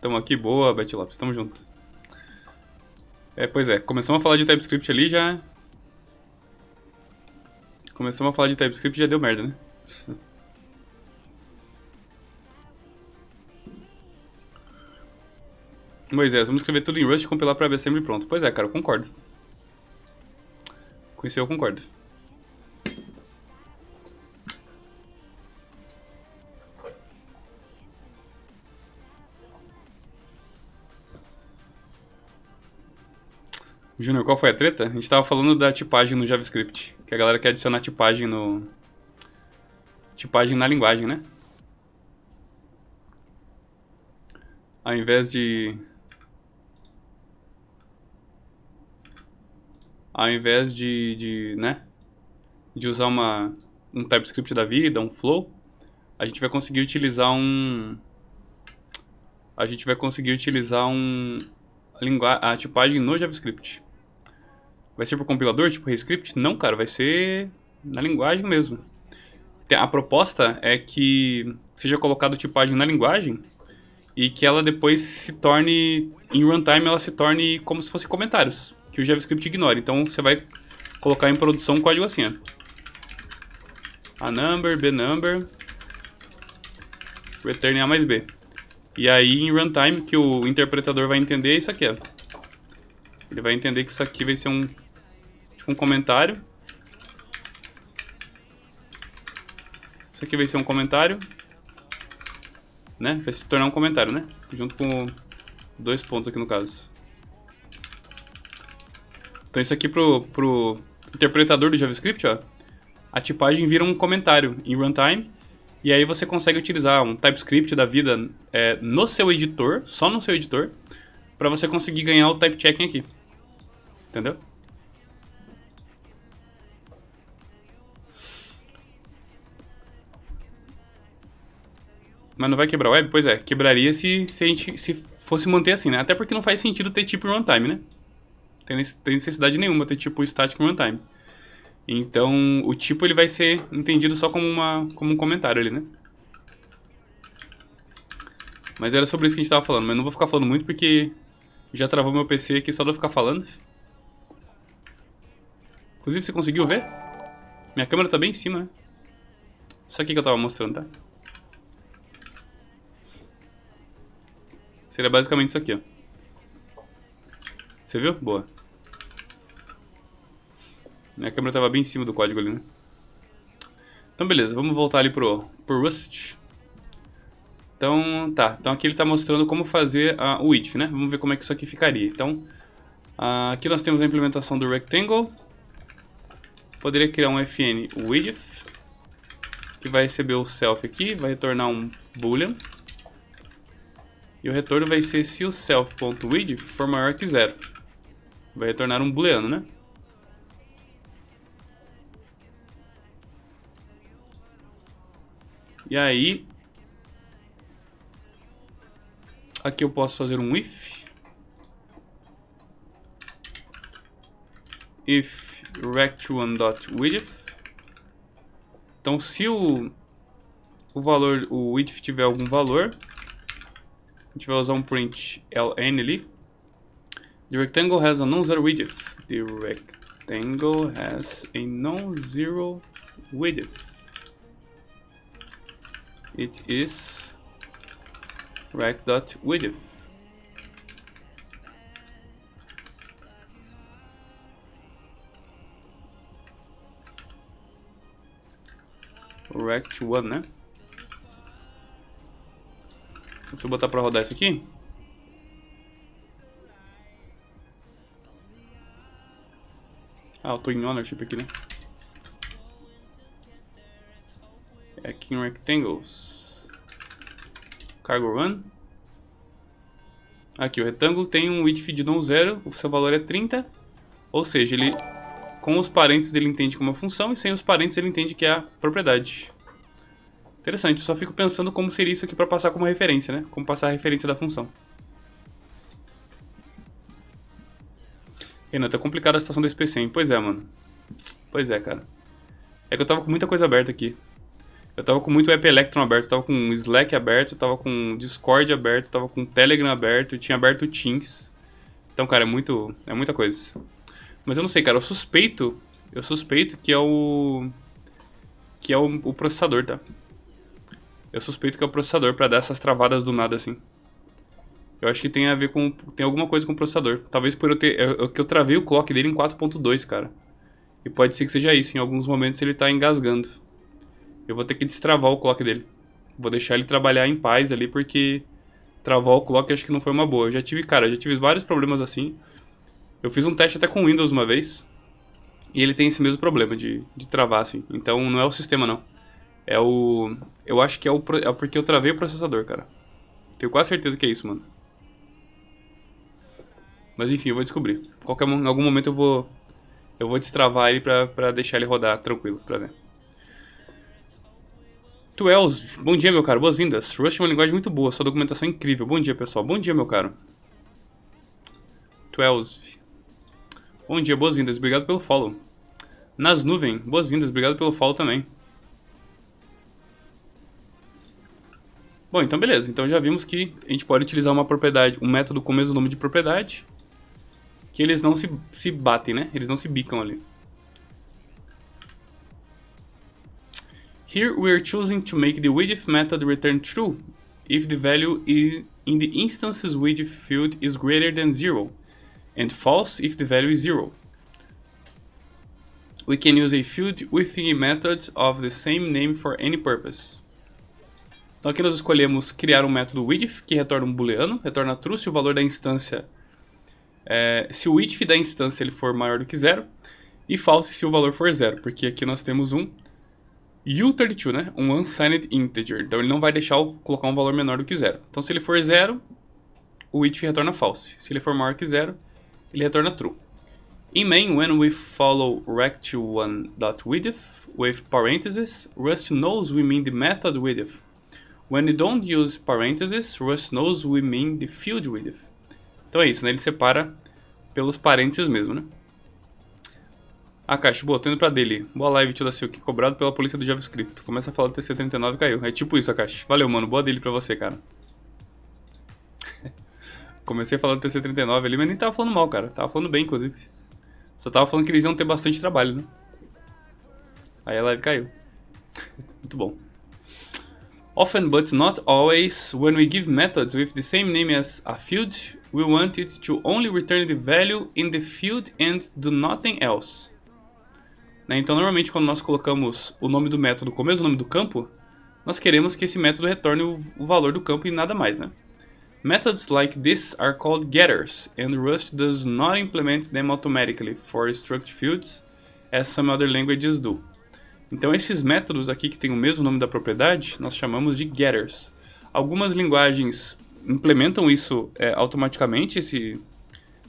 Tamo aqui, boa, Beth Lopes. Tamo junto. É, pois é. Começamos a falar de TypeScript ali, já... Começamos a falar de TypeScript e já deu merda, né? Moisés, vamos escrever tudo em Rust e compilar pra WebAssembly pronto. Pois é, cara, eu concordo. Com isso eu concordo. Júnior, qual foi a treta? A gente tava falando da tipagem no JavaScript. Que a galera quer adicionar tipagem no... Tipagem na linguagem, né? Ao invés de... né? De usar um TypeScript da vida, um Flow, a gente vai conseguir utilizar a tipagem no JavaScript. Vai ser por compilador, tipo Redscript? Não, cara, vai ser na linguagem mesmo. A proposta é que seja colocado tipagem na linguagem e que ela depois se torne, em runtime, ela se torne como se fosse comentários, que o JavaScript ignore. Então você vai colocar em produção um código assim, ó. A number, B number, return A mais B. E aí em runtime que o interpretador vai entender é isso aqui, ó. Ele vai entender que isso aqui vai ser um comentário. Isso aqui vai ser um comentário, né? Vai se tornar um comentário, né? Junto com 2 pontos aqui no caso. Então isso aqui pro interpretador do JavaScript, ó, a tipagem vira um comentário em runtime. E aí você consegue utilizar um TypeScript da vida no seu editor, só no seu editor, para você conseguir ganhar o type checking aqui. Entendeu? Mas não vai quebrar a web? Pois é, quebraria se fosse manter assim, né? Até porque não faz sentido ter tipo em runtime, né? Tem necessidade nenhuma ter tipo static em runtime. Então, o tipo ele vai ser entendido só como um comentário ali, né? Mas era sobre isso que a gente tava falando, mas não vou ficar falando muito porque já travou meu PC aqui só de eu ficar falando. Inclusive, você conseguiu ver? Minha câmera tá bem em cima, né? Isso aqui que eu tava mostrando, tá? Seria basicamente isso aqui, ó. Você viu? Boa. Minha câmera tava bem em cima do código ali, né? Então, beleza. Vamos voltar ali pro Rust. Então, tá. Então, aqui ele tá mostrando como fazer o width, né? Vamos ver como é que isso aqui ficaria. Então, aqui nós temos a implementação do Rectangle. Poderia criar um fn width, que vai receber o self aqui, vai retornar um boolean. E o retorno vai ser se o self.width for maior que 0. Vai retornar um booleano, né? E aí, aqui eu posso fazer um if rect1.width. Então, se o width tiver algum valor, a gente vai usar um print ln ali. The rectangle has a non-zero width. The rectangle has a non-zero width. It is rect.width. Rect1, né? Se eu botar pra rodar isso aqui, eu tô em ownership aqui, né? É aqui em rectangles. Cargo run. Aqui o retângulo tem um width de non-zero, o seu valor é 30. Ou seja, ele com os parênteses ele entende como uma função e sem os parênteses ele entende que é a propriedade. Interessante, eu só fico pensando como seria isso aqui para passar como referência, né? Como passar a referência da função. Renan, tá complicada a situação desse PC, hein? Pois é, mano. Pois é, cara. É que eu tava com muita coisa aberta aqui. Eu tava com muito App Electron aberto, eu tava com Slack aberto, eu tava com Discord aberto, eu tava com Telegram aberto, eu tinha aberto o Teams. Então, cara, é muita coisa. Mas eu não sei, cara, eu suspeito que é o processador, tá? Eu suspeito que é o processador pra dar essas travadas do nada assim. Eu acho que tem a ver com... Tem alguma coisa com o processador. Talvez por eu travei o clock dele em 4.2, cara. E pode ser que seja isso. Em alguns momentos ele tá engasgando. Eu vou ter que destravar o clock dele. Vou deixar ele trabalhar em paz ali, porque travar o clock acho que não foi uma boa. Eu já tive vários problemas assim. Eu fiz um teste até com o Windows uma vez. E ele tem esse mesmo problema de travar assim. Então não é o sistema não. Eu acho que é porque eu travei o processador, cara. Tenho quase certeza que é isso, mano. Mas enfim, eu vou descobrir. Em algum momento eu vou destravar ele pra deixar ele rodar tranquilo, pra ver. 12, bom dia, meu caro, boas-vindas. Rust é uma linguagem muito boa, sua documentação é incrível. Bom dia, pessoal, bom dia, meu caro. 12, bom dia, boas-vindas, obrigado pelo follow. Nas nuvens, boas-vindas, obrigado pelo follow também. Bom, então beleza, então já vimos que a gente pode utilizar uma propriedade, um método com o mesmo nome de propriedade, que eles não se batem, né? Eles não se bicam ali. Here we are choosing to make the width method return true if the value in the instance's width field is greater than 0, and false if the value is 0. We can use a field within a method of the same name for any purpose. Então aqui nós escolhemos criar um método width que retorna um booleano, retorna true se o valor da instância, se o width da instância ele for maior do que 0, e false se o valor for 0, porque aqui nós temos um U32, né? Um unsigned integer. Então ele não vai deixar colocar um valor menor do que 0. Então se ele for 0, o width retorna false. Se ele for maior que 0, ele retorna true. In main, when we follow rect1.width with parentheses, Rust knows we mean the method width. When we don't use parentheses, Rust knows we mean the field width. Então é isso, né? Ele separa pelos parênteses mesmo, né? Akash, boa, tô indo pra dele. Boa live, tio da Silk, cobrado pela polícia do JavaScript. Começa a falar do TC39 e caiu. É tipo isso, Akash. Valeu, mano. Boa dele pra você, cara. Comecei falando do TC39 ali, mas nem tava falando mal, cara. Tava falando bem, inclusive. Só tava falando que eles iam ter bastante trabalho, né? Aí a live caiu. Muito bom. Often, but not always, when we give methods with the same name as a field, we want it to only return the value in the field and do nothing else. Então, normalmente, quando nós colocamos o nome do método com o mesmo nome do campo, nós queremos que esse método retorne o valor do campo e nada mais, né? Methods like this are called getters, and Rust does not implement them automatically for struct fields, as some other languages do. Então, esses métodos aqui que tem o mesmo nome da propriedade, nós chamamos de getters. Algumas linguagens implementam isso automaticamente,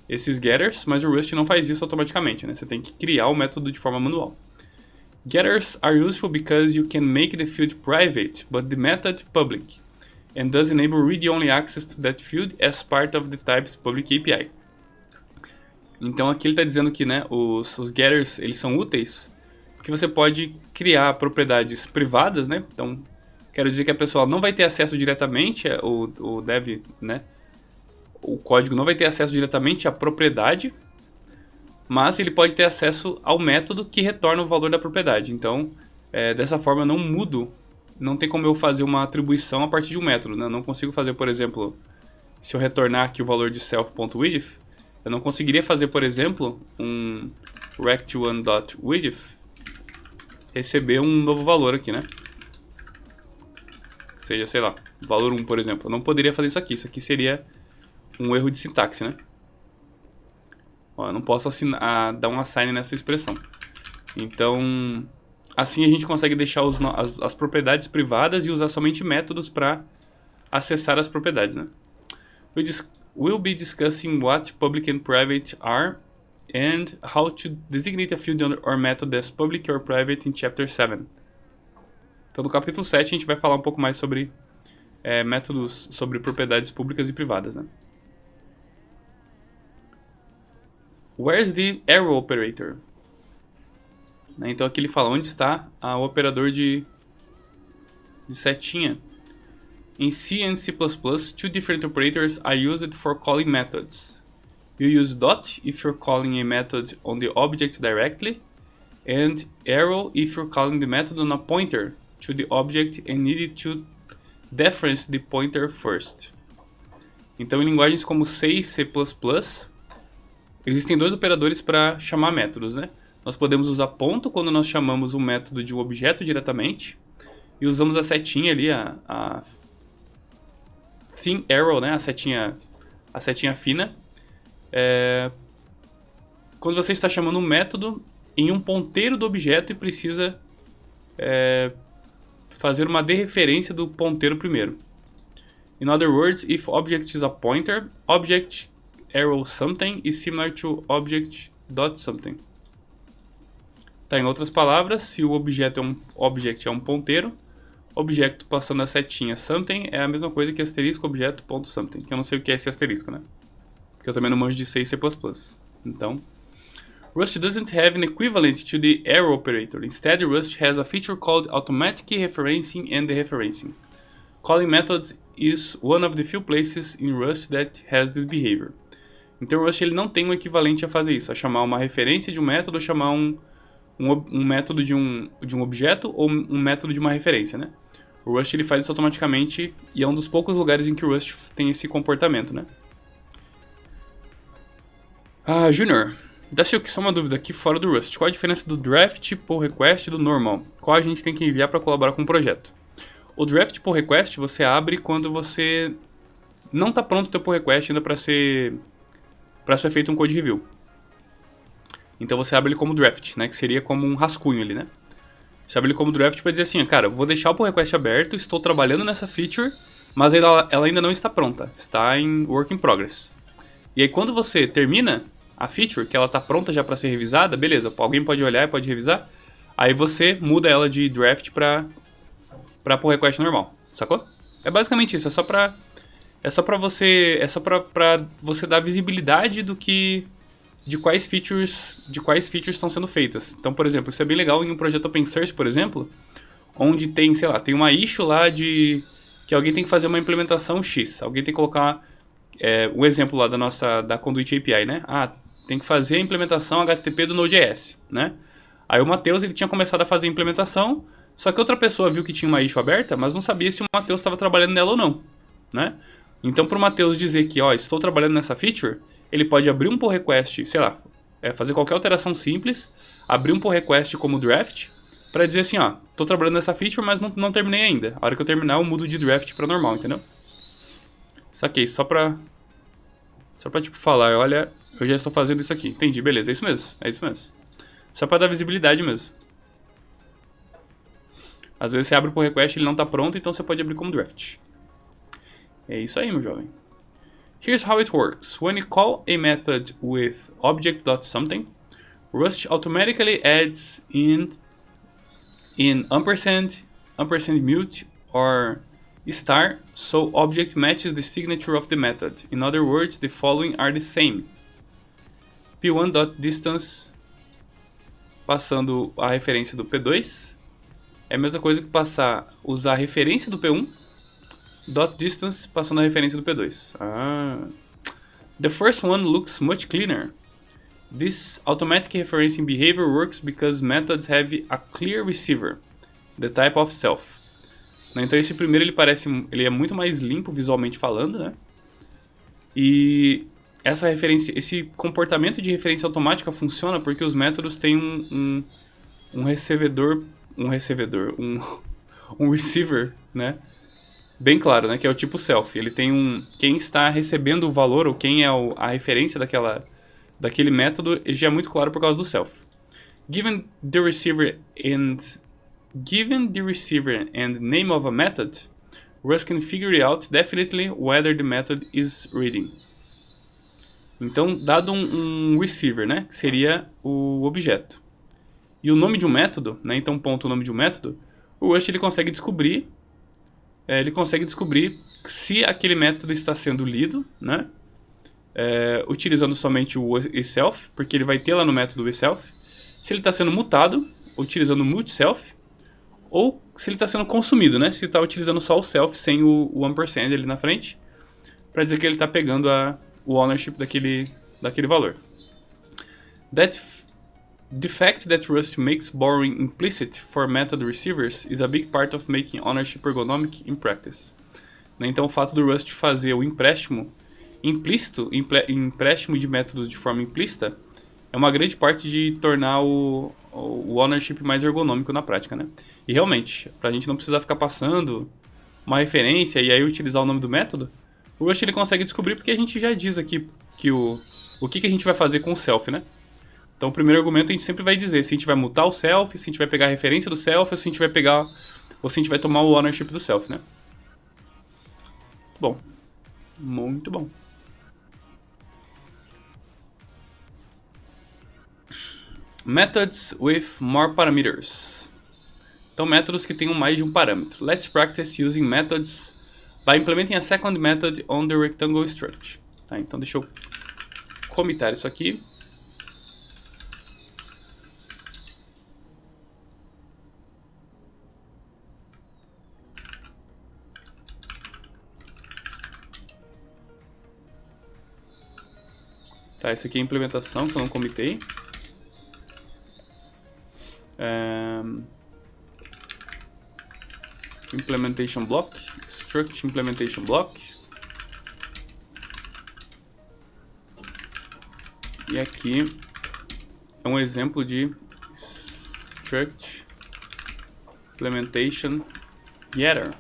esses getters, mas o Rust não faz isso automaticamente, né? Você tem que criar o método de forma manual. Getters are useful because you can make the field private, but the method public, and thus enable read-only access to that field as part of the type's public API. Então aqui ele está dizendo que, né, os getters eles são úteis porque você pode criar propriedades privadas, né? Então quero dizer que a pessoa não vai ter acesso diretamente, o dev, né? O código não vai ter acesso diretamente à propriedade, mas ele pode ter acesso ao método que retorna o valor da propriedade. Então, dessa forma eu não mudo, não tem como eu fazer uma atribuição a partir de um método, né? Eu não consigo fazer, por exemplo, se eu retornar aqui o valor de self.width, eu não conseguiria fazer, por exemplo, um rect1.width receber um novo valor aqui, né? Seja, sei lá, valor 1, por exemplo. Eu não poderia fazer isso aqui seria um erro de sintaxe, né? Ó, eu não posso dar um assign nessa expressão. Então, assim a gente consegue deixar as propriedades privadas e usar somente métodos para acessar as propriedades, né? We'll be discussing what public and private are and how to designate a field or method as public or private in Chapter 7. Então, no capítulo 7 a gente vai falar um pouco mais sobre métodos, sobre propriedades públicas e privadas, né? Where's the arrow operator? Então aqui ele fala onde está o operador de setinha. In C and C++, two different operators are used for calling methods. You use dot if you're calling a method on the object directly, and arrow if you're calling the method on a pointer to the object and need to deference the pointer first. Então em linguagens como C e C++, existem dois operadores para chamar métodos, né? Nós podemos usar ponto quando nós chamamos um método de um objeto diretamente, e usamos a setinha ali, a thin arrow, né? A setinha fina, quando você está chamando um método em um ponteiro do objeto e precisa fazer uma dereferência do ponteiro primeiro. In other words, if object is a pointer, object arrow something is similar to object dot something. Tá, em outras palavras, se o objeto é um ponteiro, objeto passando a setinha something é a mesma coisa que asterisco objeto ponto something, que eu não sei o que é esse asterisco, né? Porque eu também não manjo de C e C++. Então, Rust doesn't have an equivalent to the arrow operator. Instead, Rust has a feature called automatic referencing and dereferencing. Calling methods is one of the few places in Rust that has this behavior. Então o Rust ele não tem um equivalente a fazer isso, a chamar uma referência de um método ou chamar um método de um objeto ou um método de uma referência, né? O Rust ele faz isso automaticamente e é um dos poucos lugares em que o Rust tem esse comportamento, né? Junior, dá-se só uma dúvida aqui fora do Rust. Qual a diferença do draft, pull request e do normal? Qual a gente tem que enviar para colaborar com o projeto? O draft pull request você abre quando você não está pronto o teu pull request ainda para ser feito um code review. Então você abre ele como draft, né? Que seria como um rascunho ali, né? Você abre ele como draft para dizer assim, cara, eu vou deixar o pull request aberto, estou trabalhando nessa feature, mas ela ainda não está pronta, está em work in progress. E aí quando você termina a feature, que ela está pronta já para ser revisada, beleza, alguém pode olhar e pode revisar, aí você muda ela de draft para pull request normal, sacou? É basicamente isso, é só pra você dar visibilidade de quais features estão sendo feitas. Então, por exemplo, isso é bem legal em um projeto open source, por exemplo, onde tem, sei lá, tem uma issue lá que alguém tem que fazer uma implementação X. Alguém tem que colocar o exemplo lá da Conduit API, né? Tem que fazer a implementação HTTP do Node.js, né? Aí o Matheus, ele tinha começado a fazer a implementação, só que outra pessoa viu que tinha uma issue aberta, mas não sabia se o Matheus estava trabalhando nela ou não, né? Então, para o Matheus dizer que, estou trabalhando nessa feature, ele pode abrir um pull request, sei lá, fazer qualquer alteração simples, abrir um pull request como draft, para dizer assim, estou trabalhando nessa feature, mas não terminei ainda. A hora que eu terminar, eu mudo de draft para normal, entendeu? Saquei, só pra tipo falar, olha, eu já estou fazendo isso aqui. Entendi, beleza, é isso mesmo. Só para dar visibilidade mesmo. Às vezes você abre o pull request, ele não está pronto, então você pode abrir como draft. É isso aí, meu jovem. Here's how it works. When you call a method with object.something, Rust automatically adds in in ampersand, ampersand mute, or star, so object matches the signature of the method. In other words, the following are the same. P1.distance, passando a referência do P2. É a mesma coisa que usar a referência do P1, .distance, passando a referência do P2. The first one looks much cleaner. This automatic referencing behavior works because methods have a clear receiver, the type of self. Então esse primeiro ele é muito mais limpo visualmente falando, né? E essa referência, esse comportamento de referência automática funciona porque os métodos têm um receiver, né? Bem claro, né? Que é o tipo self. Ele tem quem está recebendo o valor ou quem é a referência daquele método já é muito claro por causa do self. Given the receiver and name of a method, Rust can figure out definitely whether the method is reading. Então, dado um receiver, né, que seria o objeto, e o nome de um método, né, então ponto o nome de um método, o Rust ele consegue descobrir se aquele método está sendo lido, né, utilizando somente o itself, porque ele vai ter lá no método o itself, se ele está sendo mutado, utilizando o mute-self, ou se ele está sendo consumido, né, se ele está utilizando só o self sem o ampersand ali na frente, para dizer que ele está pegando o ownership daquele valor. The fact that Rust makes borrowing implicit for method receivers is a big part of making ownership ergonomic in practice. Então o fato do Rust fazer o empréstimo implícito, empréstimo de método de forma implícita, é uma grande parte de tornar o ownership mais ergonômico na prática, né? E realmente, para a gente não precisar ficar passando uma referência e aí utilizar o nome do método, o Rust ele consegue descobrir porque a gente já diz aqui que o que a gente vai fazer com o self, né? Então o primeiro argumento a gente sempre vai dizer se a gente vai mutar o self, se a gente vai pegar a referência do self, ou se a gente vai tomar o ownership do self, né? Bom, muito bom. Methods with more parameters. Então métodos que tenham mais de um parâmetro. Let's practice using methods by implementing a second method on the rectangle struct. Tá, então deixa eu comitar isso aqui. Tá, essa aqui é a implementação que eu não comitei. Implementation block, struct implementation block. E aqui é um exemplo de struct implementation getter.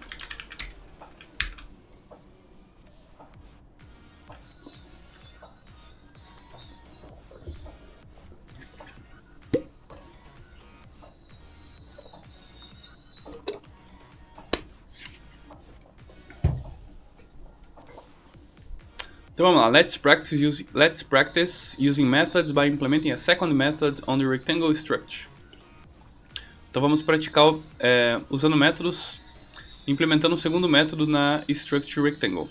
Então vamos lá, let's practice using methods by implementing a second method on the rectangle struct. Então vamos praticar usando métodos, implementando um segundo método na struct rectangle.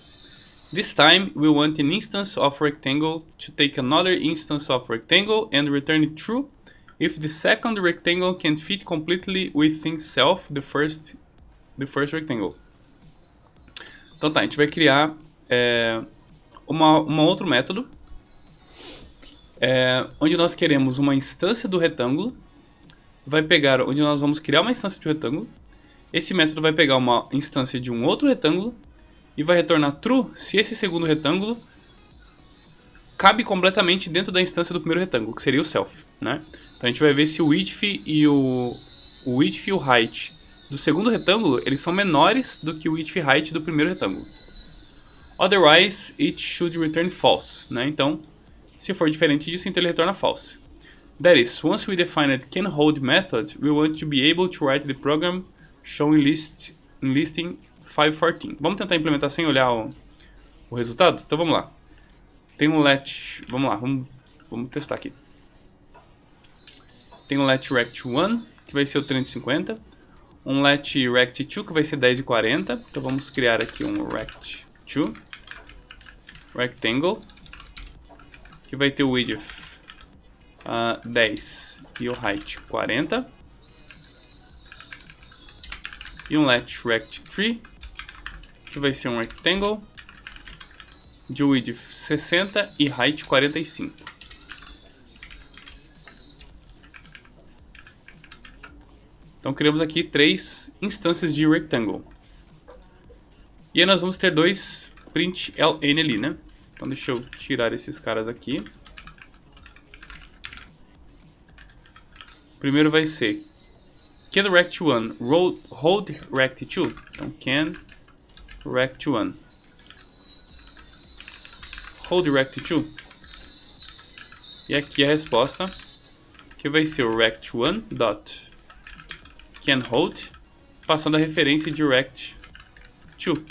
This time we want an instance of rectangle to take another instance of rectangle and return true if the second rectangle can fit completely within itself the first rectangle. Então tá, a gente vai criar um outro método onde nós queremos uma instância do retângulo, onde nós vamos criar uma instância de retângulo. Esse método vai pegar uma instância de um outro retângulo e vai retornar true se esse segundo retângulo cabe completamente dentro da instância do primeiro retângulo, que seria o self, né? Então a gente vai ver se o width e o height do segundo retângulo eles são menores do que o width e height do primeiro retângulo. Otherwise, it should return false, né? Então, se for diferente disso, então ele retorna false. That is, once we defined can-hold method, we want to be able to write the program showing listing 514. Vamos tentar implementar sem olhar o resultado? Então vamos lá. Tem um let, vamos lá, vamos testar aqui. Tem um let rect1, que vai ser o 350. um let rect2 que vai ser 10 e 40. Então vamos criar aqui um rect2 rectangle que vai ter o width 10 e o height 40. E um let rect3 que vai ser um rectangle de width 60 e height 45. Então criamos aqui 3 instâncias de rectangle. E aí nós vamos ter 2 print ln ali, né? Então deixa eu tirar esses caras aqui. Primeiro vai ser can rect1 hold rect2. Então can rect1 hold rect2. E aqui a resposta que vai ser o rect1 dot can hold, passando a referência de rect2.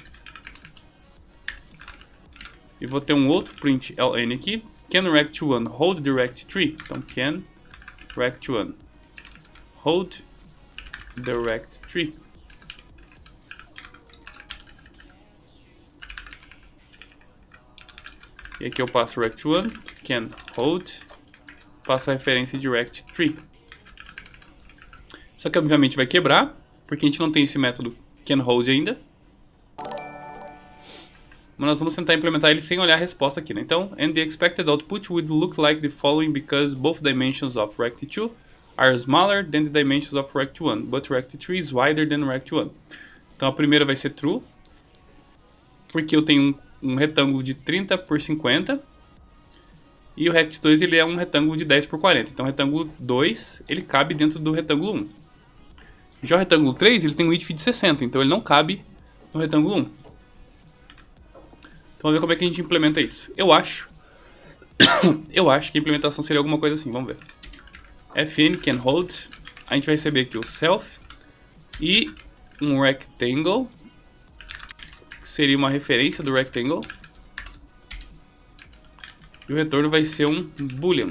E vou ter um outro print ln aqui, can rect1 hold the rect3. Então can rect1 hold the rect3. E aqui eu passo rect1, can hold, passo a referência de rect3. Só que obviamente vai quebrar, porque a gente não tem esse método can hold ainda. Mas nós vamos tentar implementar ele sem olhar a resposta aqui, né? Então, and the expected output would look like the following because both dimensions of rect2 are smaller than the dimensions of rect1, but rect3 is wider than rect1. Então a primeira vai ser true, porque eu tenho um retângulo de 30 por 50 e o rect2 ele é um retângulo de 10 por 40. Então o retângulo 2 ele cabe dentro do retângulo 1. Já o retângulo 3 ele tem um width de 60, então ele não cabe no retângulo 1. Então vamos ver como é que a gente implementa isso. Eu acho que a implementação seria alguma coisa assim, vamos ver. Fn can hold, a gente vai receber aqui o self e um rectangle, que seria uma referência do rectangle. E o retorno vai ser um boolean.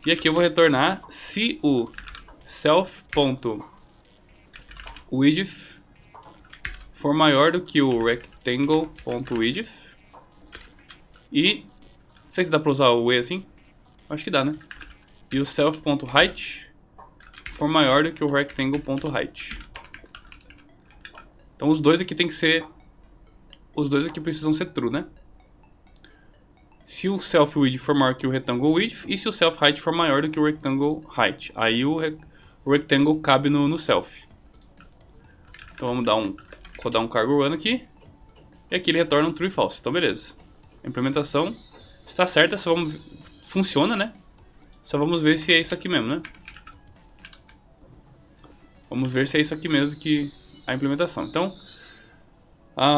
E aqui eu vou retornar se o self.width for maior do que o rectangle.width. E não sei se dá pra usar o e assim. Acho que dá, né? E o self.height for maior do que o rectangle.height. Então os dois aqui tem que ser... Os dois aqui precisam ser true, né? Se o self-width for maior que o rectangle width e se o self-height for maior do que o rectangle height. Aí o rectangle cabe no self. Então vamos rodar um cargo run aqui. E aqui ele retorna um true e false. Então beleza. A implementação está certa, só vamos... Funciona, né? Só vamos ver se é isso aqui mesmo, né? Vamos ver se é isso aqui mesmo que a implementação. Então,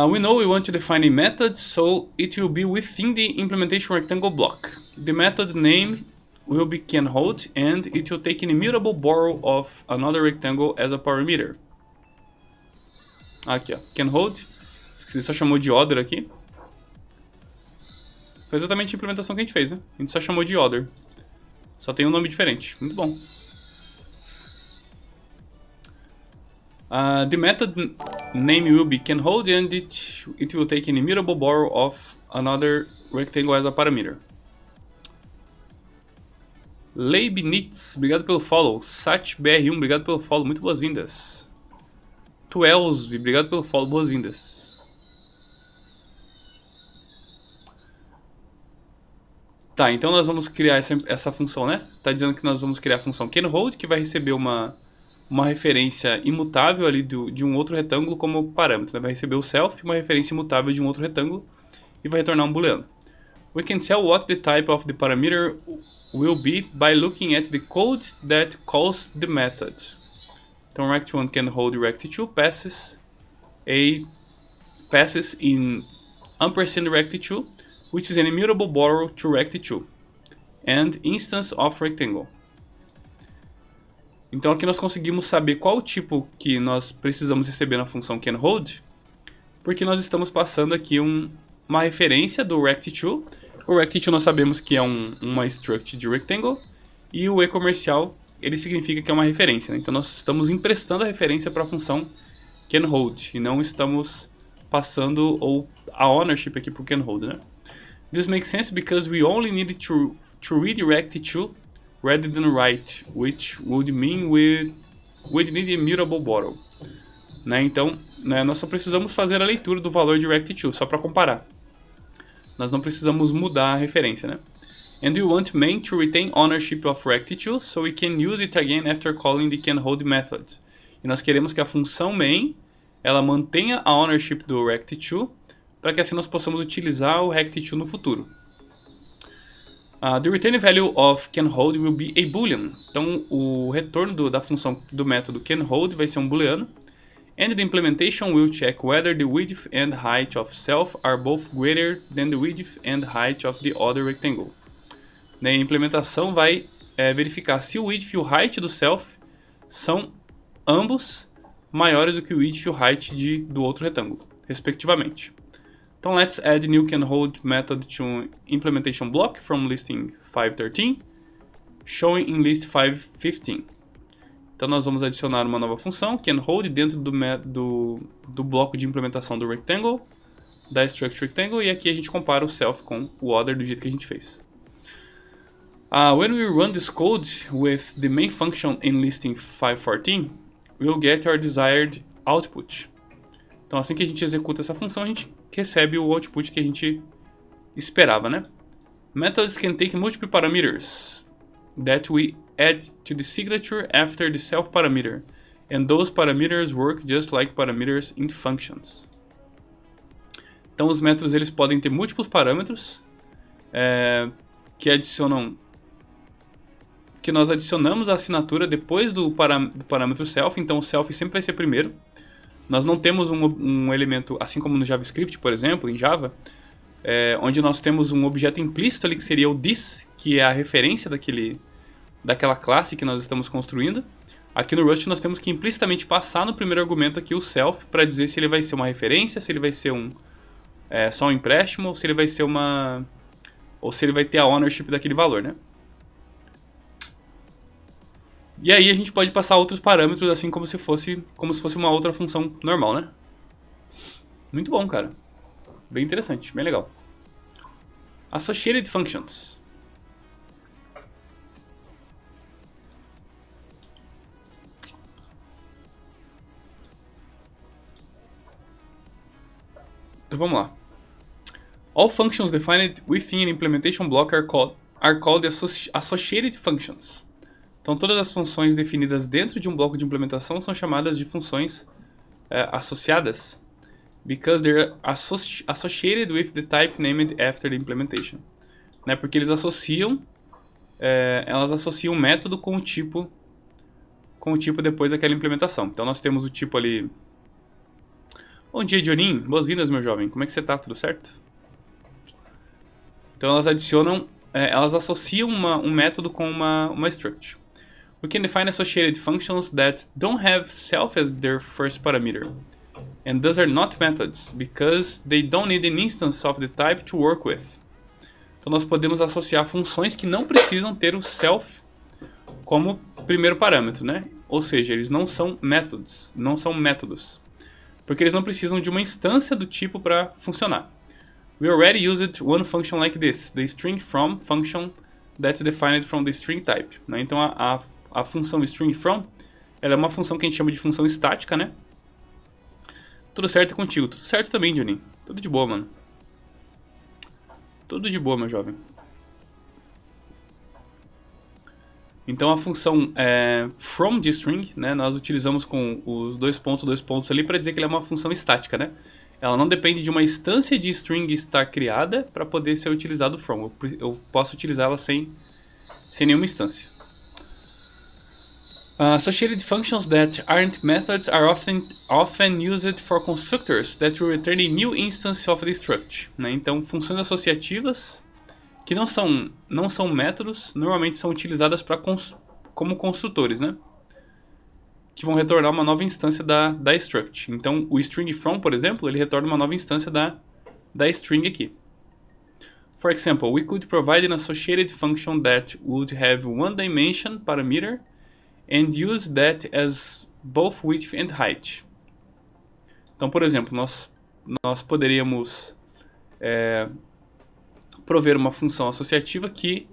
we know we want to define a method, so it will be within the implementation rectangle block. The method name will be canHold, and it will take an immutable borrow of another rectangle as a parameter. Aqui, ó, canHold. Ele só chamou de order aqui. Foi exatamente a implementação que a gente fez, né? A gente só chamou de order. Só tem um nome diferente. Muito bom. The method name will be canHold, and it will take an immutable borrow of another rectangle as a parameter. Leibniz, obrigado pelo follow. SatBR1, obrigado pelo follow. Muito boas-vindas. Tuelzi, obrigado pelo follow. Boas-vindas. Tá, então nós vamos criar essa função, né? Tá dizendo que nós vamos criar a função canHold, que vai receber uma referência imutável ali de um outro retângulo como parâmetro. Né? Vai receber o self, uma referência imutável de um outro retângulo, e vai retornar um booleano. We can tell what the type of the parameter will be by looking at the code that calls the method. Então rect1 canHold rect2 passes in ampersand rect2, which is an immutable borrow to rect2, and instance of rectangle. Então aqui nós conseguimos saber qual o tipo que nós precisamos receber na função canHold, porque nós estamos passando aqui uma referência do rect2. O rect2 nós sabemos que é uma struct de rectangle, e o e comercial ele significa que é uma referência, né? Então nós estamos emprestando a referência para a função canHold e não estamos passando a ownership aqui para o canHold, né? This makes sense because we only need to redirect to rather than write, which would mean we'd need immutable bottle. Né? Então, né, nós só precisamos fazer a leitura do valor de rect2, só para comparar. Nós não precisamos mudar a referência, né? And we want main to retain ownership of rect2, so we can use it again after calling the canHold method. E nós queremos que a função main, ela mantenha a ownership do rect2, para que assim nós possamos utilizar o rect2 no futuro. The return value of canHold will be a boolean. Então, o retorno da função do método canHold vai ser um booleano. And the implementation will check whether the width and height of self are both greater than the width and height of the other rectangle. A implementação vai verificar se o width e o height do self são ambos maiores do que o width e o height do outro retângulo, respectivamente. Então, let's add new canHold method to implementation block from listing 513, showing in list 515. Então, nós vamos adicionar uma nova função, canHold, dentro do bloco de implementação do rectangle, da struct rectangle, e aqui a gente compara o self com o other do jeito que a gente fez. When we run this code with the main function in listing 514, we'll get our desired output. Então, assim que a gente executa essa função, a gente recebe o output que a gente esperava, né? Methods can take multiple parameters that we add to the signature after the self parameter, and those parameters work just like parameters in functions. Então, os métodos eles podem ter múltiplos parâmetros que nós adicionamos a assinatura depois do parâmetro self. Então, o self sempre vai ser primeiro. Nós não temos um elemento, assim como no JavaScript, por exemplo, em Java, onde nós temos um objeto implícito ali que seria o this, que é a referência daquela classe que nós estamos construindo. Aqui no Rust nós temos que implicitamente passar no primeiro argumento aqui o self para dizer se ele vai ser uma referência, se ele vai ser só um empréstimo, ou se ele vai ser ou se ele vai ter a ownership daquele valor, né? E aí a gente pode passar outros parâmetros assim como se fosse uma outra função normal, né? Muito bom, cara. Bem interessante, bem legal. Associated functions. Então vamos lá. All functions defined within an implementation block are called associated functions. Então, todas as funções definidas dentro de um bloco de implementação são chamadas de funções associadas, because they're associated with the type named after the implementation. Né? Porque elas associam o método com o tipo depois daquela implementação. Então, nós temos o tipo ali. Bom dia, Johninho. Boas-vindas, meu jovem. Como é que você tá? Tudo certo? Então, elas associam um método com uma struct. We can define associated functions that don't have self as their first parameter, and thus are not methods, because they don't need an instance of the type to work with. Então nós podemos associar funções que não precisam ter o self como primeiro parâmetro, né? Ou seja, eles não são métodos, porque eles não precisam de uma instância do tipo para funcionar. We already used one function like this, the string from function that's defined from the string type. Né? Então a função string from, ela é uma função que a gente chama de função estática, né? Tudo certo contigo? Tudo certo também, Johnny. Tudo de boa, mano. Tudo de boa, meu jovem. Então a função from de string, né? Nós utilizamos com os dois pontos ali para dizer que ela é uma função estática, né? Ela não depende de uma instância de string estar criada para poder ser utilizado from. Eu posso utilizá-la sem nenhuma instância. Associated functions that aren't methods are often used for constructors that will return a new instance of the struct. Né? Então, funções associativas que não são métodos, normalmente são utilizadas como construtores, né? Que vão retornar uma nova instância da struct. Então, o string from, por exemplo, ele retorna uma nova instância da string aqui. For example, we could provide an associated function that would have one dimension parameter and use that as both width and height. Então, por exemplo, nós poderíamos prover uma função associativa que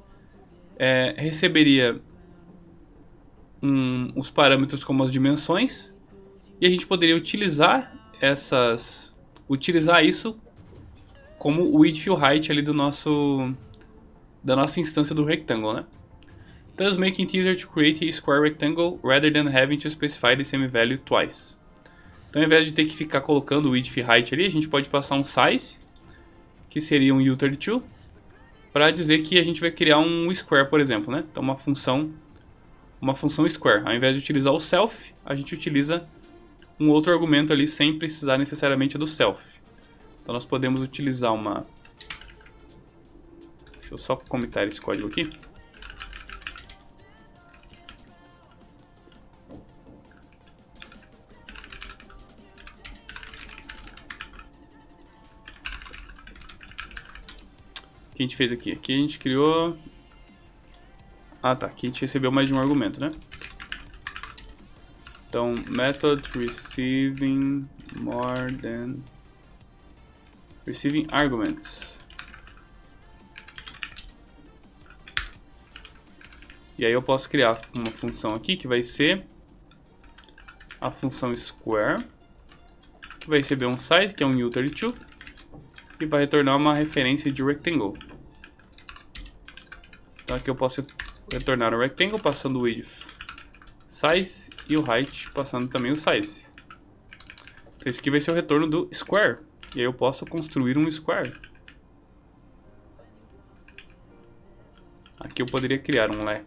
receberia os parâmetros como as dimensões, e a gente poderia utilizar isso como o width e o height ali da nossa instância do rectangle, né? Thus making it easier to create a square rectangle rather than having to specify the same value twice. Então, ao invés de ter que ficar colocando o width e height ali, a gente pode passar um size, que seria um U32, para dizer que a gente vai criar um square, por exemplo, né? Então, uma função square. Ao invés de utilizar o self, a gente utiliza um outro argumento ali sem precisar necessariamente do self. Então, nós podemos utilizar uma... Deixa eu só comentar esse código aqui. O que a gente fez aqui? Aqui a gente criou... Ah, tá. Aqui a gente recebeu mais de um argumento, né? Então, method receiving more than... Receiving arguments. E aí eu posso criar uma função aqui que vai ser a função square, que vai receber um size, que é um U32, e vai retornar uma referência de rectangle. Então aqui eu posso retornar o rectangle passando o width, size, e o height passando também o size. Então esse aqui vai ser o retorno do square. E aí eu posso construir um square. Aqui eu poderia criar um let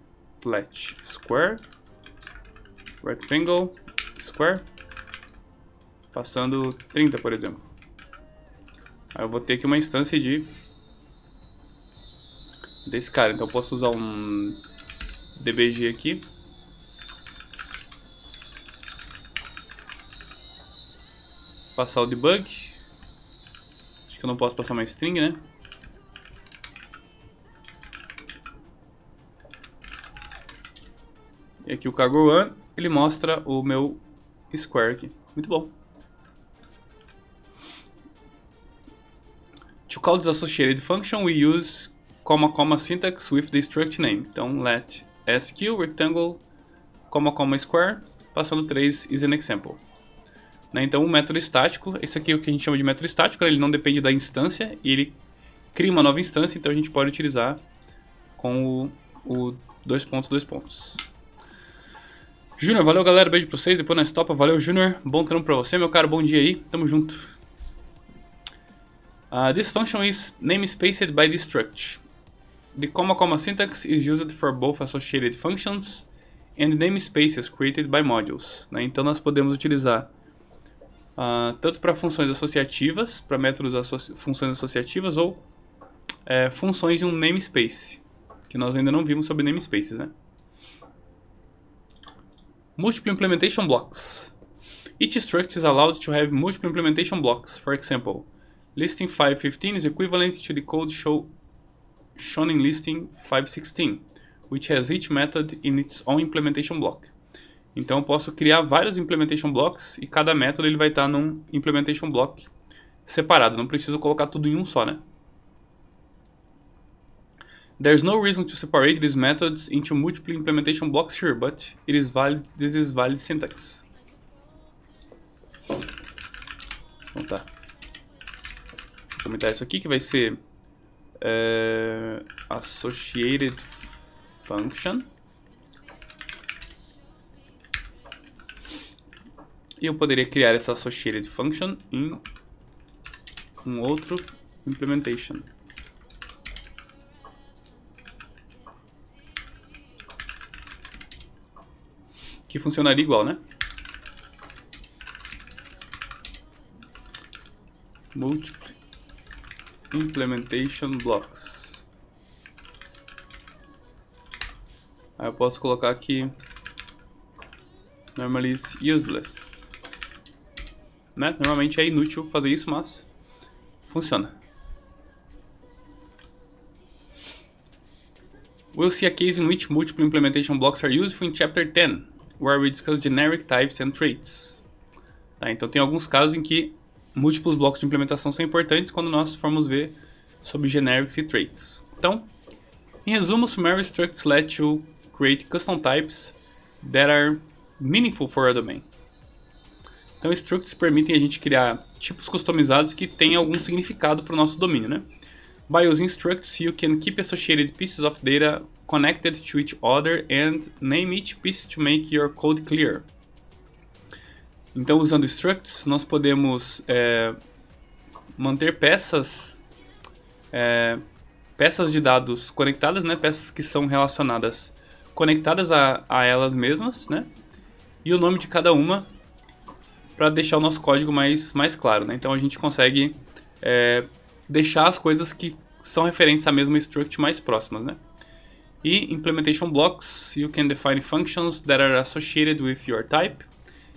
square, rectangle, square, passando 30, por exemplo. Aí eu vou ter aqui uma instância desse cara. Então eu posso usar um dbg aqui. Passar o debug. Acho que eu não posso passar uma string, né? E aqui o cargo run, ele mostra o meu square aqui. Muito bom. To call this associated function, we use comma syntax with the struct name. Então, let sq rectangle, comma square, passando 3 is an example. Né? Então, o método estático, esse aqui é o que a gente chama de método estático, ele não depende da instância, e ele cria uma nova instância, então a gente pode utilizar com o dois pontos. Júnior, valeu galera, beijo pra vocês, depois nós topa, valeu Júnior, bom trampo pra você, meu cara, bom dia aí, tamo junto. This function is namespaced by the struct. The comma syntax is used for both associated functions and namespaces created by modules. Né? Então nós podemos utilizar tanto para funções associativas, para métodos funções associativas ou funções de um namespace, que nós ainda não vimos sobre namespaces, né? Multiple implementation blocks. Each struct is allowed to have multiple implementation blocks. For example, listing 515 is equivalent to the code shown in listing 516, which has each method in its own implementation block. Então eu posso criar vários implementation blocks e cada método ele vai estar num implementation block separado. Não preciso colocar tudo em um só, né? There's no reason to separate these methods into multiple implementation blocks here, but this is valid syntax. Então tá. Vou comentar isso aqui que vai ser associated function. E eu poderia criar essa associated function em um outro implementation. Que funcionaria igual, né? Multiple implementation blocks. Aí eu posso colocar aqui normally is useless. Né? Normalmente é inútil fazer isso, mas funciona. We'll see a case in which multiple implementation blocks are useful in chapter 10. where we discuss generic types and traits. Tá, então tem alguns casos em que múltiplos blocos de implementação são importantes quando nós formos ver sobre generics e traits. Então, em resumo, summary structs let you create custom types that are meaningful for a domain. Então, structs permitem a gente criar tipos customizados que têm algum significado para o nosso domínio, né? By using structs, you can keep associated pieces of data connected to each other and name each piece to make your code clear. Então, usando structs, nós podemos manter peças de dados conectadas, né? Peças que são relacionadas, conectadas a elas mesmas, né? E o nome de cada uma para deixar o nosso código mais claro, né? Então a gente consegue deixar as coisas que são referentes à mesma struct mais próximas, né? E implementation blocks, you can define functions that are associated with your type,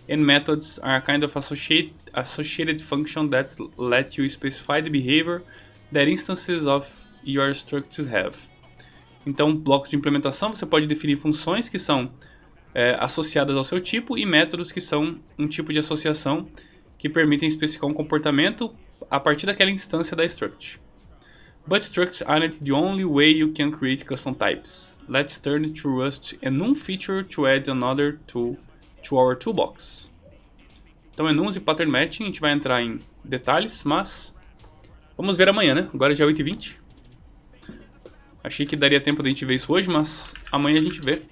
and methods are a kind of associated function that let you specify the behavior that instances of your structs have. Então, blocos de implementação, você pode definir funções que são associadas ao seu tipo e métodos que são um tipo de associação que permitem especificar um comportamento a partir daquela instância da struct. But structs aren't the only way you can create custom types. Let's turn to Rust enum feature to add another tool to our toolbox. Então, enums e pattern matching, a gente vai entrar em detalhes, mas vamos ver amanhã, né? Agora é dia 8h20. Achei que daria tempo da gente ver isso hoje, mas amanhã a gente vê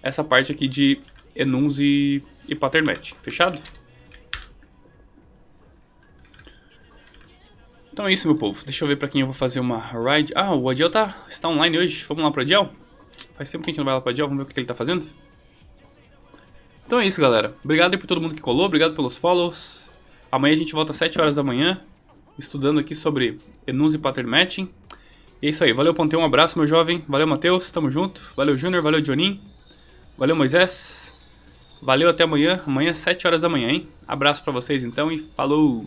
essa parte aqui de enums e pattern matching. Fechado? Então é isso, meu povo. Deixa eu ver pra quem eu vou fazer uma ride. Ah, o Adiel está online hoje. Vamos lá pro Adiel? Faz tempo que a gente não vai lá pro Adiel. Vamos ver o que ele tá fazendo. Então é isso, galera. Obrigado aí por todo mundo que colou. Obrigado pelos follows. Amanhã a gente volta às 7 horas da manhã, estudando aqui sobre enums e pattern matching. E é isso aí. Valeu, Ponteu. Um abraço, meu jovem. Valeu, Matheus. Tamo junto. Valeu, Júnior. Valeu, Johnin. Valeu, Moisés. Valeu, até amanhã. Amanhã às 7 horas da manhã, hein? Abraço pra vocês, então, e falou!